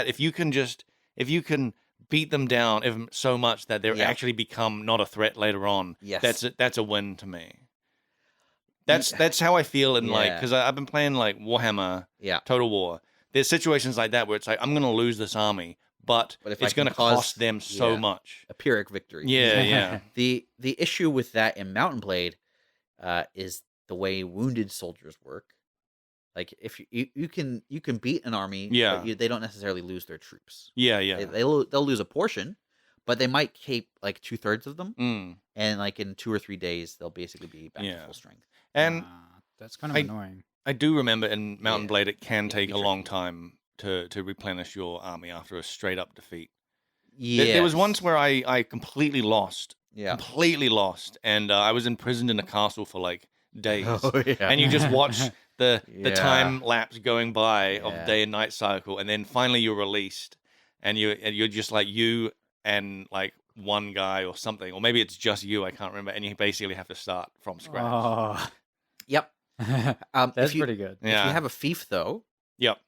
if you can beat them down so much that they actually become not a threat later on. Yes. That's a win to me. That's how I feel in like, because I've been playing like Warhammer, Total War. There's situations like that where it's like I'm gonna lose this army, but if it's I gonna can cause- cost them so much. a Pyrrhic victory. Yeah. The issue with that in Mountain Blade is the way wounded soldiers work. Like if you can beat an army, but they don't necessarily lose their troops. Yeah. They'll lose a portion, but they might keep like 2/3 of them, Mm. and like in 2 or 3 days they'll basically be back to full strength. And that's kind of annoying. I do remember in Mountain Blade it can It can take be a long tricky. time to replenish your army after a straight up defeat. Yeah, There was once where I completely lost. Yeah. Completely lost. And I was imprisoned in a castle for like days. Oh, yeah. And you just watch the Yeah. time lapse going by of Yeah. day and night cycle, and then finally you're released, and you're just like you and like one guy or something, or maybe it's just you, I can't remember, and you basically have to start from scratch. Oh, Yep. that's if you, pretty good. If you have a fief though, Yep.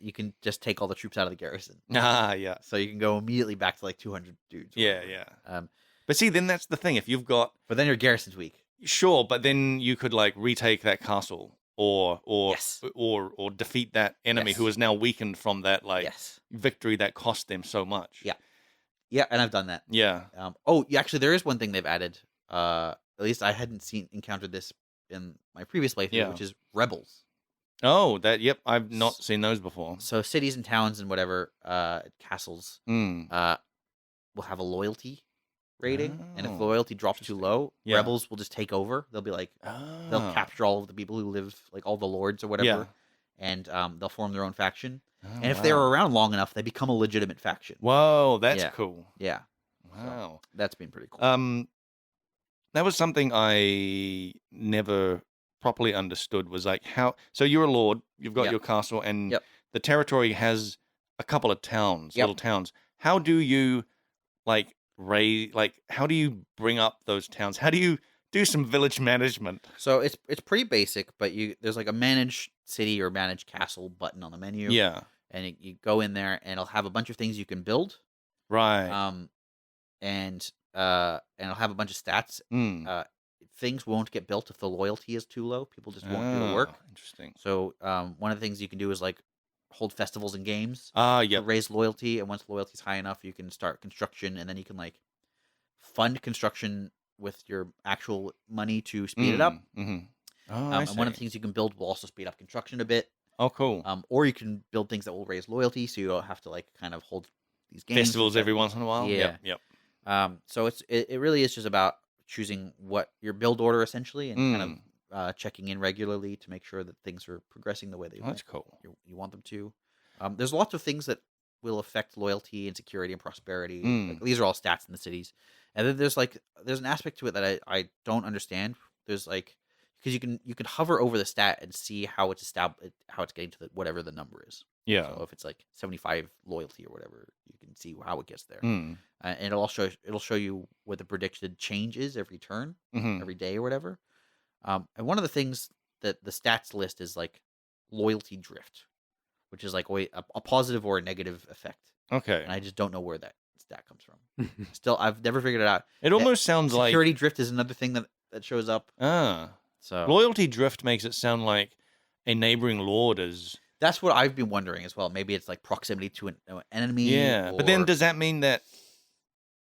you can just take all the troops out of the garrison. Yeah. So you can go immediately back to like 200 dudes. or Yeah, whatever. But see, then that's the thing. If you've got But then your garrison's weak. sure, but then you could like retake that castle or Yes. or defeat that enemy Yes. who is now weakened from that like Yes. victory that cost them so much. Yeah. Yeah, and I've done that. Yeah. Actually, there is one thing they've added. At least I hadn't encountered this in my previous playthrough, which is rebels. Oh, yep, I've not seen those before. So cities and towns and whatever, castles, Mm. will have a loyalty rating, and if loyalty drops too low, Yeah. rebels will just take over. They'll be like, they'll capture all of the people who live, like all the lords or whatever, and they'll form their own faction. And if they're around long enough, they become a legitimate faction. Whoa, that's cool. Yeah. Wow. So that's been pretty cool. That was something I never properly understood, was like how, so you're a lord, you've got your castle, and the territory has a couple of towns, little towns. How do you like how do you bring up those towns? How do you do some village management? So it's pretty basic, but there's like a manage city or manage castle button on the menu. Yeah. And you go in there, and it'll have a bunch of things you can build. Right. And it'll have a bunch of stats. Things won't get built if the loyalty is too low. People just won't do the work. Interesting. So one of the things you can do is like hold festivals and games. Yeah. To raise loyalty, and once loyalty's high enough, you can start construction, and then you can like fund construction with your actual money to speed it up. Mm-hmm. Oh, And one of the things you can build will also speed up construction a bit. Oh, cool. Or you can build things that will raise loyalty, so you don't have to like kind of hold these games Festivals every once in a while. Yeah. Yep. So it really is just about choosing what your build order essentially, and kind of checking in regularly to make sure that things are progressing the way they That's cool. you want them to. There's lots of things that will affect loyalty and security and prosperity. Like, Mm. these are all stats in the cities. And then there's an aspect to it that I don't understand. There's like, because you can hover over the stat and see how it's how it's getting to whatever the number is. Yeah. So if it's like 75 loyalty or whatever, you can see how it gets there. Mm. And it'll show you what the predicted change is every turn, Mm-hmm. every day or whatever. And one of the things that the stats list is like loyalty drift, which is like a positive or a negative effect. Okay. And I just don't know where that stat comes from. Still, I've never figured it out. It almost sounds like Security drift is another thing that shows up. So loyalty drift makes it sound like a neighboring lord is. That's what I've been wondering as well. Maybe it's like proximity to an enemy. Yeah, but then does that mean that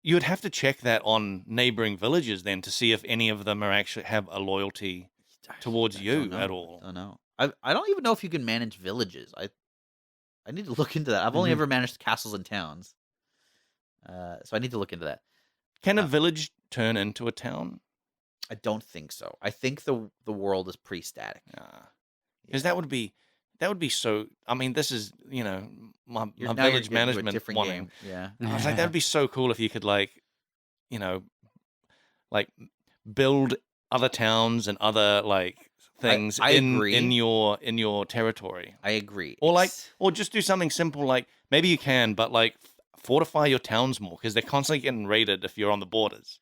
you would have to check that on neighboring villages then to see if any of them are actually have a loyalty towards you at all? I don't know. I don't even know if you can manage villages. I need to look into that. I've only ever managed castles and towns. So I need to look into that. Can a village turn into a town? I don't think so. I think the world is pretty static. Because that would be so. I mean, this is my Now village you're getting into a management different wanting. game. Yeah. I was like, that'd be so cool if you could like build other towns and other like things I agree. in your territory. I agree. Or just do something simple like maybe you can, but like fortify your towns more because they're constantly getting raided if you're on the borders.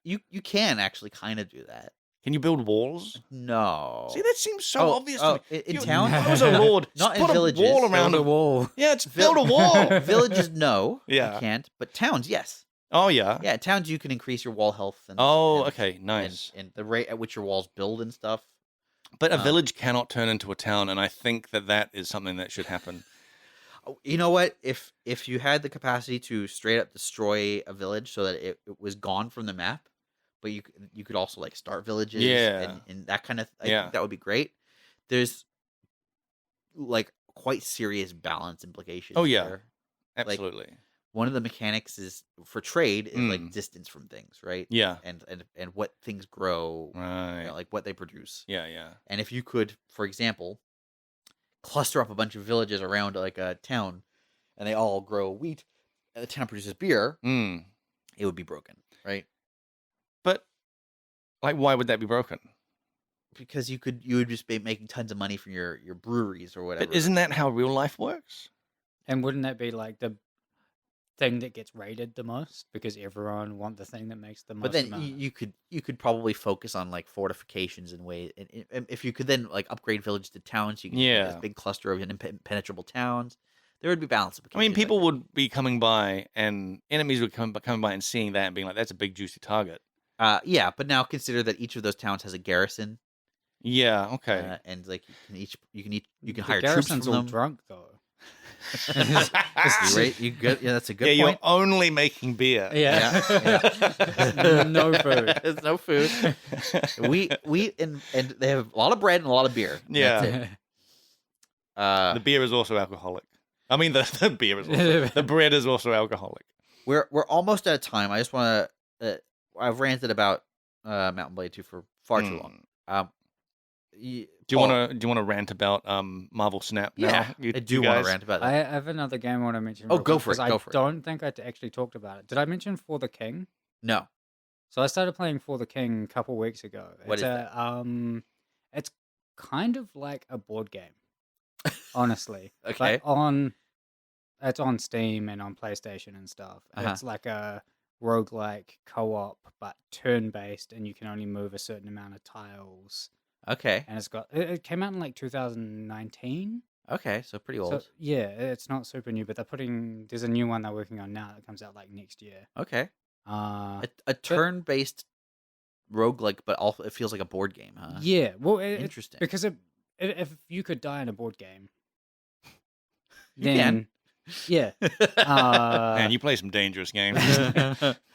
You can actually kind of do that. Can you build walls? No. See, that seems so obvious to me. In town? I was a lord. Not Just in put villages. a wall around Build a wall. Yeah, it's build a wall. Villages, no. Yeah. You can't. But towns, yes. Oh, yeah. Yeah, towns you can increase your wall health. Okay, nice. And the rate at which your walls build and stuff. But a village cannot turn into a town, and I think that is something that should happen. You know what? If you had the capacity to straight up destroy a village so that it was gone from the map, but you could also like start villages and that kind of I think that would be great. There's like quite serious balance implications. Oh yeah, there. absolutely. Like, one of the mechanics is for trade is like distance from things, right? Yeah, and what things grow, right? Like what they produce. Yeah. And if you could, for example, cluster up a bunch of villages around like a town, and they all grow wheat, and the town produces beer, it would be broken, right? But like, why would that be broken? Because you would just be making tons of money from your breweries or whatever. But isn't that how real life works? And wouldn't that be like the thing that gets rated the most because everyone want the thing that makes the most? But then you could probably focus on like fortifications and ways, and if you could then like upgrade villages to towns, you can get this big cluster of impenetrable towns. There would be balance. I mean, people would be coming by, and enemies would come by and seeing that and being like, "That's a big juicy target." Yeah, but now consider that each of those towns has a garrison. Yeah. Okay. And like you can hire troops garrison's from all them. drunk though. You good? Yeah, that's a good point. You're only making beer. Yeah. No food. There's no food. We and they have a lot of bread and a lot of beer. Yeah. The beer is also alcoholic. I mean, the beer is also the bread is also alcoholic. We're almost out of time. I just want to. I've ranted about Mountain Blade 2 for far too long. Do you want to rant about Marvel Snap? Yeah, now? I do want to rant about that. I have another game I want to mention. Oh, go for it. I don't think I actually talked about it. Did I mention For the King? No. So I started playing For the King a couple weeks ago. What is that? It's kind of like a board game, honestly. Okay. It's on Steam and on PlayStation and stuff. It's like a roguelike co-op, but turn-based, and you can only move a certain amount of tiles. Okay. And it came out in like 2019. Okay, so pretty old. So, yeah, it's not super new, but there's a new one they're working on now that comes out like next year. Okay. A turn-based roguelike, but also it feels like a board game, huh? Yeah, well, interesting. Because if you could die in a board game, you can. Yeah. Man, you play some dangerous games.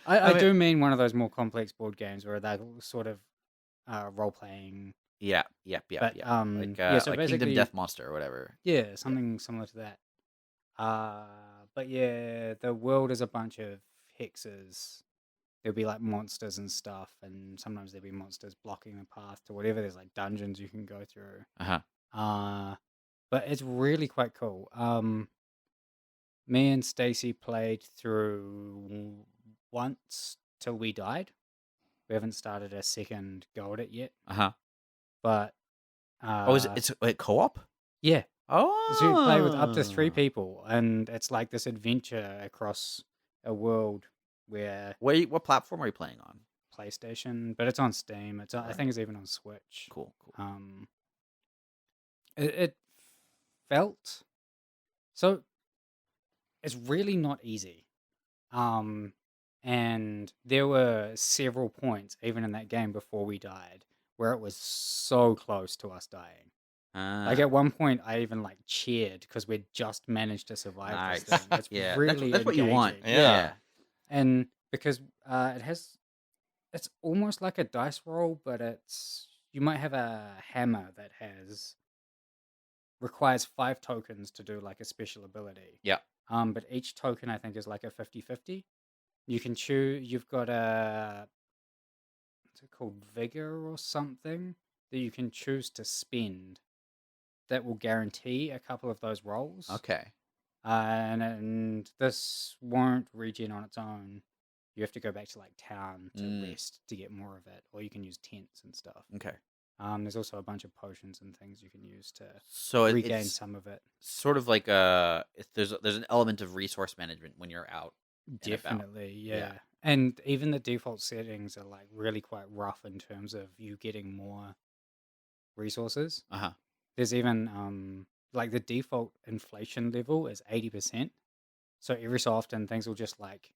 I do mean one of those more complex board games where they're sort of role-playing. Yeah. But, so like Kingdom Death Monster or whatever. Yeah, something similar to that. But yeah, the world is a bunch of hexes. There'll be like monsters and stuff, and sometimes there'll be monsters blocking the path to whatever. There's like dungeons you can go through. But it's really quite cool. Me and Stacy played through once till we died. We haven't started a second go at it yet, but Oh, it's co-op? yeah. So you play with up to 3 Oh. people, and it's like this adventure across a world where What platform are you playing on? PlayStation, but it's on Steam. It's I Right. think it's even on Switch. Cool. It felt so. It's really not easy. And there were several points, even in that game before we died, where it was so close to us dying. Like at one point, I even like cheered because we'd just managed to survive this thing. It's Yeah, really that's what you want. engaging. Yeah. And because it's almost like a dice roll, but you might have a hammer that requires 5 tokens to do like a special ability. Yeah. But each token I think is like a 50-50. You can choose. You've got what's it called, vigor or something that you can choose to spend. That will guarantee a couple of those rolls. Okay. And this won't regen on its own. You have to go back to like town to rest to get more of it, or you can use tents and stuff. Okay. There's also a bunch of potions and things you can use to regain it's some of it. sort of like there's an element of resource management when you're out. Definitely, Yeah. yeah. And even the default settings are like really quite rough in terms of you getting more resources. There's even like the default inflation level is 80%. So every so often things will just like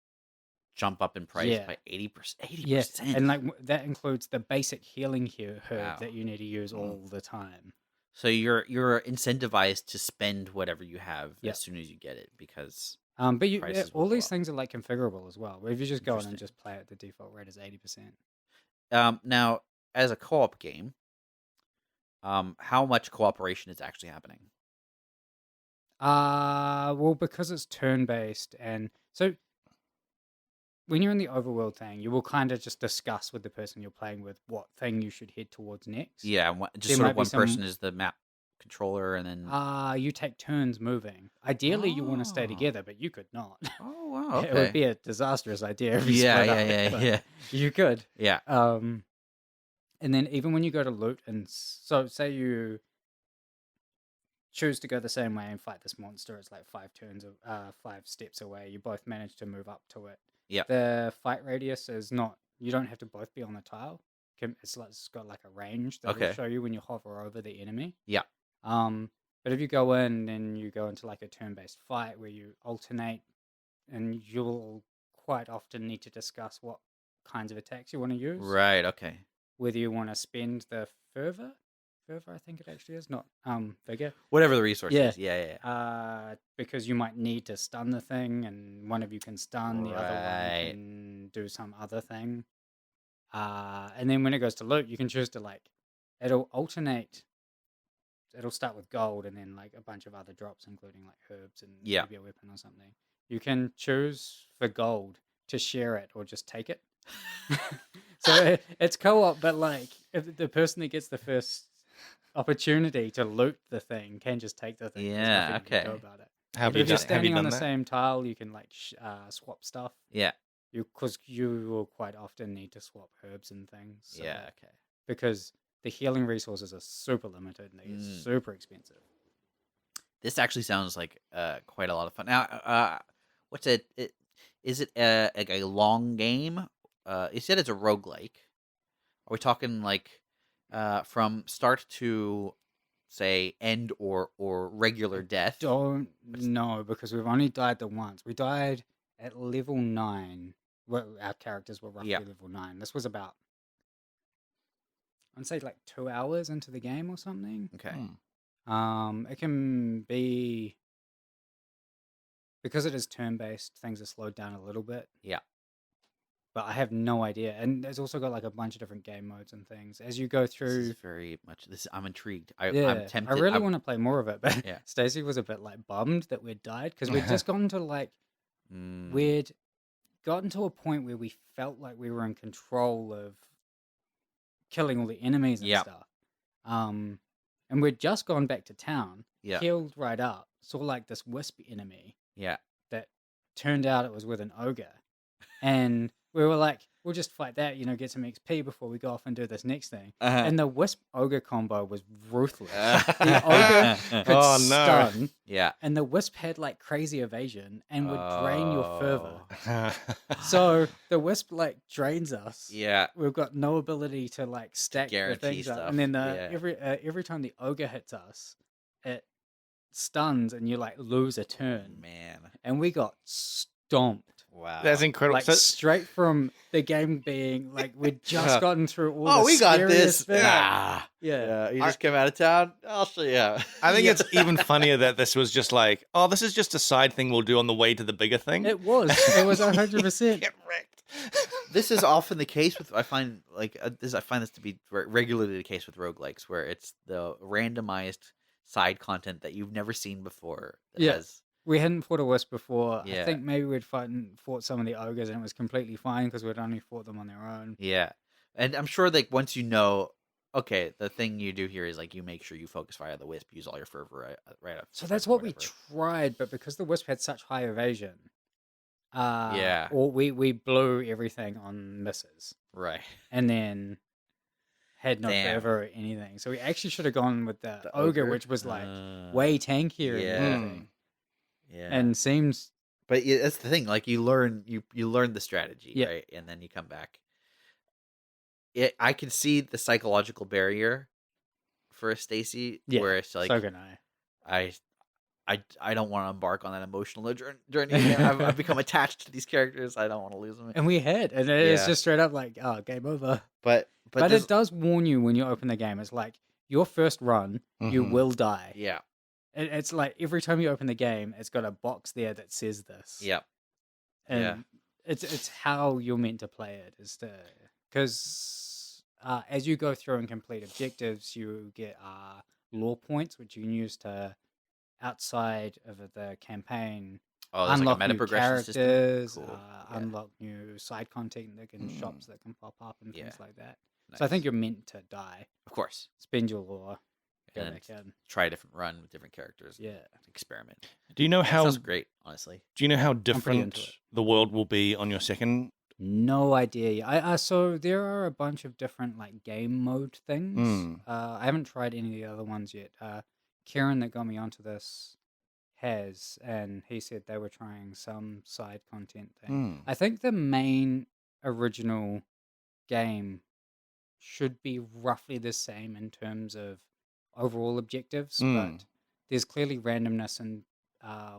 jump up in price by 80%. 80%. And like that includes the basic healing herb that you need to use all the time. So you're incentivized to spend whatever you have as soon as you get it because but prices will all go these up. things are like configurable as well. If you just go in and just play it, the default rate is 80%. Now, as a co-op game, how much cooperation is actually happening? Well, because it's turn-based, and so when you're in the overworld thing, you will kind of just discuss with the person you're playing with what thing you should head towards next. Yeah, just There sort might of be one some- person is the map controller, and then you take turns moving. Ideally, you want to stay together, but you could not. oh wow, okay. It would be a disastrous idea if you yeah, split up. yeah, but yeah. You could. Yeah. And then even when you go to loot, and so say you choose to go the same way and fight this monster, it's like 5 steps away. You both manage to move up to it. Yeah. The fight radius is not. You don't have to both be on the tile. It's got like a range that will show you when you hover over the enemy. Yeah. But if you go in and you go into like a turn-based fight where you alternate, and you'll quite often need to discuss what kinds of attacks you want to use. Right. Okay. Whether you want to spend the fervor, I think it actually is, not vigor. Whatever the resource is. Yeah. Because you might need to stun the thing, and one of you can stun, the other one can do some other thing. And then when it goes to loot, you can choose to it'll alternate. It'll start with gold and then like a bunch of other drops, including like herbs and maybe a weapon or something. You can choose for gold to share it or just take it. So it's co-op, but like if the person that gets the first opportunity to loot the thing can just take the thing. Yeah, There's nothing you can do about it. Have But you if you're done, have you standing on done the that? same tile, you can like swap stuff. Yeah. Because you will quite often need to swap herbs and things. So Yeah. Okay. because the healing resources are super limited and they're super expensive. This actually sounds like quite a lot of fun. Now, what's it? Is it a long game? You said it's a roguelike. Are we talking like from start to say end or regular death? Don't know because we've only died the once. We died at level 9. Well, our characters were roughly level 9. This was about, I'd say like 2 hours into the game or something. Okay. It can be, because it is turn-based, things are slowed down a little bit. Yeah. But I have no idea. And it's also got like a bunch of different game modes and things. As you go through... This is very much... I'm intrigued. I'm tempted. I really want to play more of it. But Yeah. Stacey was a bit like bummed that we'd died because we'd just gotten to like... We'd gotten to a point where we felt like we were in control of killing all the enemies and stuff. And we'd just gone back to town, healed right up, saw like this wisp enemy. Yeah. turned out it was with an ogre, and we were like, we'll just fight that, get some XP before we go off and do this next thing. And the wisp ogre combo was ruthless. The ogre could stun, and the wisp had like crazy evasion and would drain your fervor. So the wisp like drains us. Yeah, We've got no ability to like stack the guarantee things stuff. up, and then every time the ogre hits us, it stuns and you like lose a turn. Man, And we got stomped. wow, That's incredible. Like straight from the game being like we'd just gotten through all. Oh, the we got this. scariest Yeah. Yeah. You just came out of town. I'll show you. I think it's even funnier that this was just like, oh, this is just a side thing we'll do on the way to the bigger thing. It was 100%. Get wrecked. This is often the case with I find this to be regularly the case with roguelikes, where it's the randomized side content that you've never seen before. That Yeah. has, We hadn't fought a wisp before. Yeah. I think maybe we'd fought some of the ogres and it was completely fine because we'd only fought them on their own. yeah, and I'm sure like once you know, okay, the thing you do here is like you make sure you focus fire the wisp, use all your fervor right up. So that's what we tried, but because the wisp had such high evasion, Yeah. or we blew everything on misses, right. and then had no Damn. fervor or anything. So we actually should have gone with the ogre? ogre, which was like way tankier Yeah. and everything, Yeah, and seems but that's the thing. Like you learn the strategy, Yeah. right, and then you come back. I can see the psychological barrier for Stacy, Yeah, where it's like so can I. I don't want to embark on that emotional journey again. I've become attached to these characters. I don't want to lose them. And we had, and it's Yeah. just straight up like, oh, game over. But But this- it does warn you when you open the game. It's like your first run, you Mhm. will die. yeah, It's like every time you open the game, it's got a box there that says this. yeah, And yeah. it's how you're meant to play it, is to because as you go through and complete objectives, you get lore points which you can use to outside of the campaign Oh, there's unlock like a meta new progression system. characters, Cool. Yeah. unlock new side content that can Mm. shops that can pop up and Yeah. things like that. So I think Nice. you're meant to die, of course, spend your lore, go and back in. try a different run with different characters. Yeah. Experiment. Do you know how Sounds great, honestly. do you know how pretty into different it. the world will be on your second? No idea. So there are a bunch of different like game mode things. Mm. I haven't tried any of the other ones yet. Kieran that got me onto this has, and he said they were trying some side content thing. Mm. I think the main original game should be roughly the same in terms of overall objectives, Mm. but there's clearly randomness in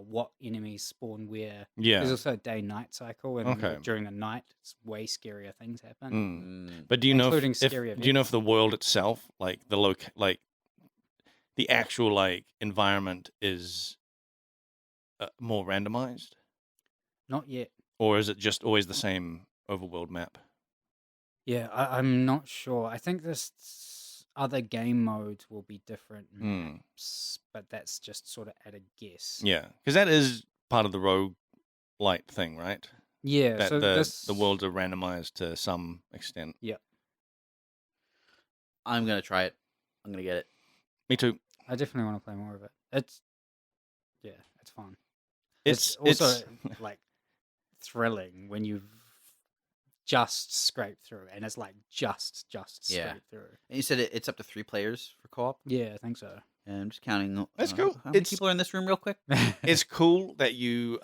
what enemies spawn where. Yeah. There's also a day-night cycle, and Okay. during the night, it's way scarier things happen. Mm. Mm. But do you know Including if, scary do you know if the world itself, like the actual like environment is more randomized, Not yet. or is it just always the same overworld map? Yeah, I'm not sure. I think this other game modes will be different Mm. maps, but that's just sort of at a guess. Yeah, because that is part of the rogue light thing, right? Yeah, That so the worlds are randomized to some extent. I'm gonna try it. I'm gonna get it. Me too. I definitely want to play more of it. It's fun. It's also like thrilling when you've just scraped through, and it's like just Yeah. scraped through. And you said it's up to 3 players for co-op. Yeah, I think so. And I'm just counting. That's cool. How many It's- people are in this room, real quick? it's cool that you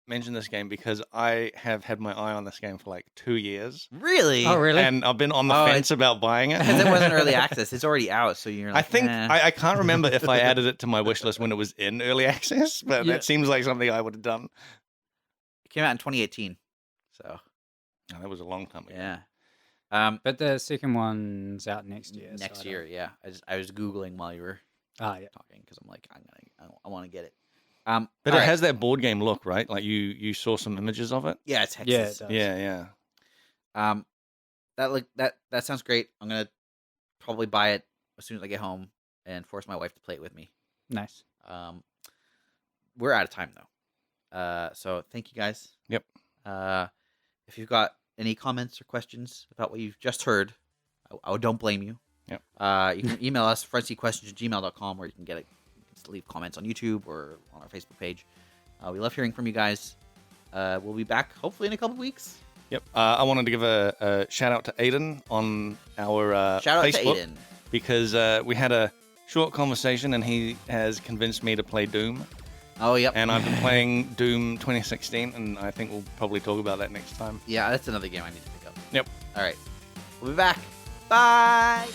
mentioned this game because I have had my eye on this game for like 2 years, Really? Oh, really? and I've been on the Oh, fence about buying it. Because it wasn't early access. It's already out, so you're I like, think "Nah." I can't remember if I added it to my wish list when it was in early access, but Yeah. that seems like something I would have done. It came out in 2018. So Oh, that was a long time ago. yeah. But the second one's out next year. so I Next don't- year, yeah. I was googling while you were Ah, yeah. talking because I'm like, I want to get it. But all it right. has that board game look, right? Like you saw some images of it. Yeah, it's Hexes. Yeah, it does. Yeah, yeah. That sounds great. I'm gonna probably buy it as soon as I get home and force my wife to play it with me. Nice. We're out of time though. So thank you guys. Yep. If you've got any comments or questions about what you've just heard, I don't blame you. Yep. You can email us frontseatquestions@gmail.com, or you can leave comments on YouTube or on our Facebook page. We love hearing from you guys. we'll be back hopefully in a couple weeks. Yep. I wanted to give a shout out to Aiden on our Shout out Facebook to Aiden. because we had a short conversation and he has convinced me to play Doom. Oh, yep. And I've been playing Doom 2016, and I think we'll probably talk about that next time. Yeah, that's another game I need to pick up. Yep. All right. We'll be back. Bye.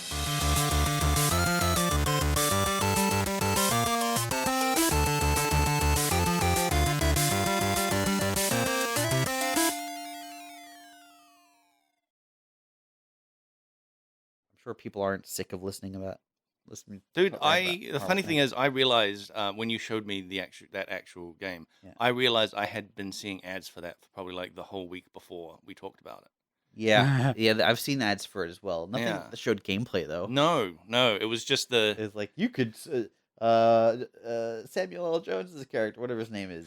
I'm sure people aren't sick of listening. Dude, about the Marvel funny thing things. is, I realized when you showed me that actual game, Yeah. I realized I had been seeing ads for that for probably like the whole week before we talked about it. Yeah, I've seen ads for it as well. Nothing Yeah. that showed gameplay though. No, it was just the It's like you could Samuel L. Jones's character, whatever his name is,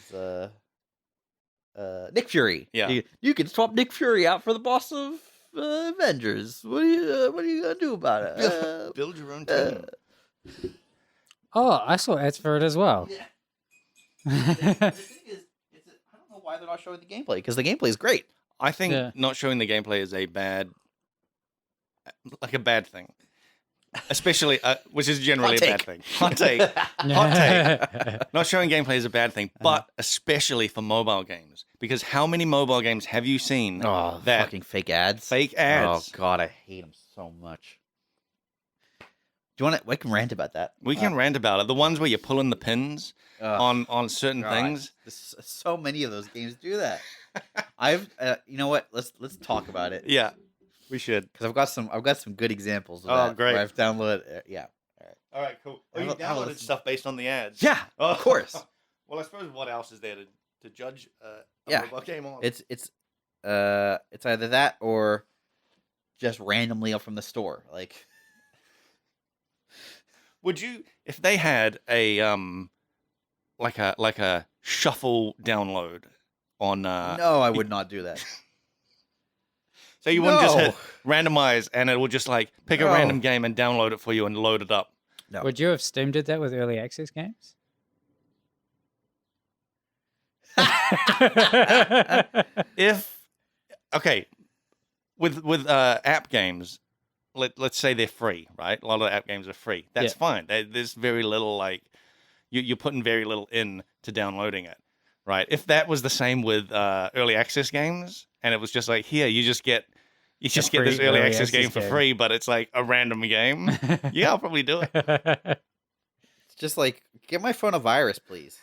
Nick Fury. Yeah. You can swap Nick Fury out for the boss of Avengers. What are you gonna do about it? build your own team. Oh, I saw ads for it as well. Yeah. The thing is, I don't know why they're not showing the gameplay because the gameplay is great. I think Yeah. not showing the gameplay is a bad thing, especially which is generally a bad thing. Hot take. Hot take. Not showing gameplay is a bad thing, but especially for mobile games, because how many mobile games have you seen Oh, that fucking fake ads! fake ads? Oh god, I hate them so much. Do you want to? We can rant about that. We can rant about it. The ones where you're pulling the pins Ugh. on certain God, things. So many of those games do that. You know what? Let's talk about it Yeah, we should. because I've got some good examples. Of Oh, that great. where I've downloaded. Yeah. All right, cool. Oh, Have you a- have a downloaded listen. stuff based on the ads. Yeah, Oh. of course. Well, I suppose what else is there to judge a Yeah. mobile game on? It's either that or just randomly up from the store. Like, Would you, if they had a like a shuffle download on no, I would not do that. so you wouldn't just hit No. randomize and it will just like pick a No. random game and download it for you and load it up. No. Would you have Steam did that with early access games? If okay, with app games, let's say they're free, right? A lot of app games are free. That's Yeah. fine. There's very little like you're putting very little in to downloading it, right? If that was the same with early access games, and it was just like here, you just get this free early early access game access for game. free, but it's like a random game. Yeah, I'll probably do it. It's just like, get my phone a virus, please.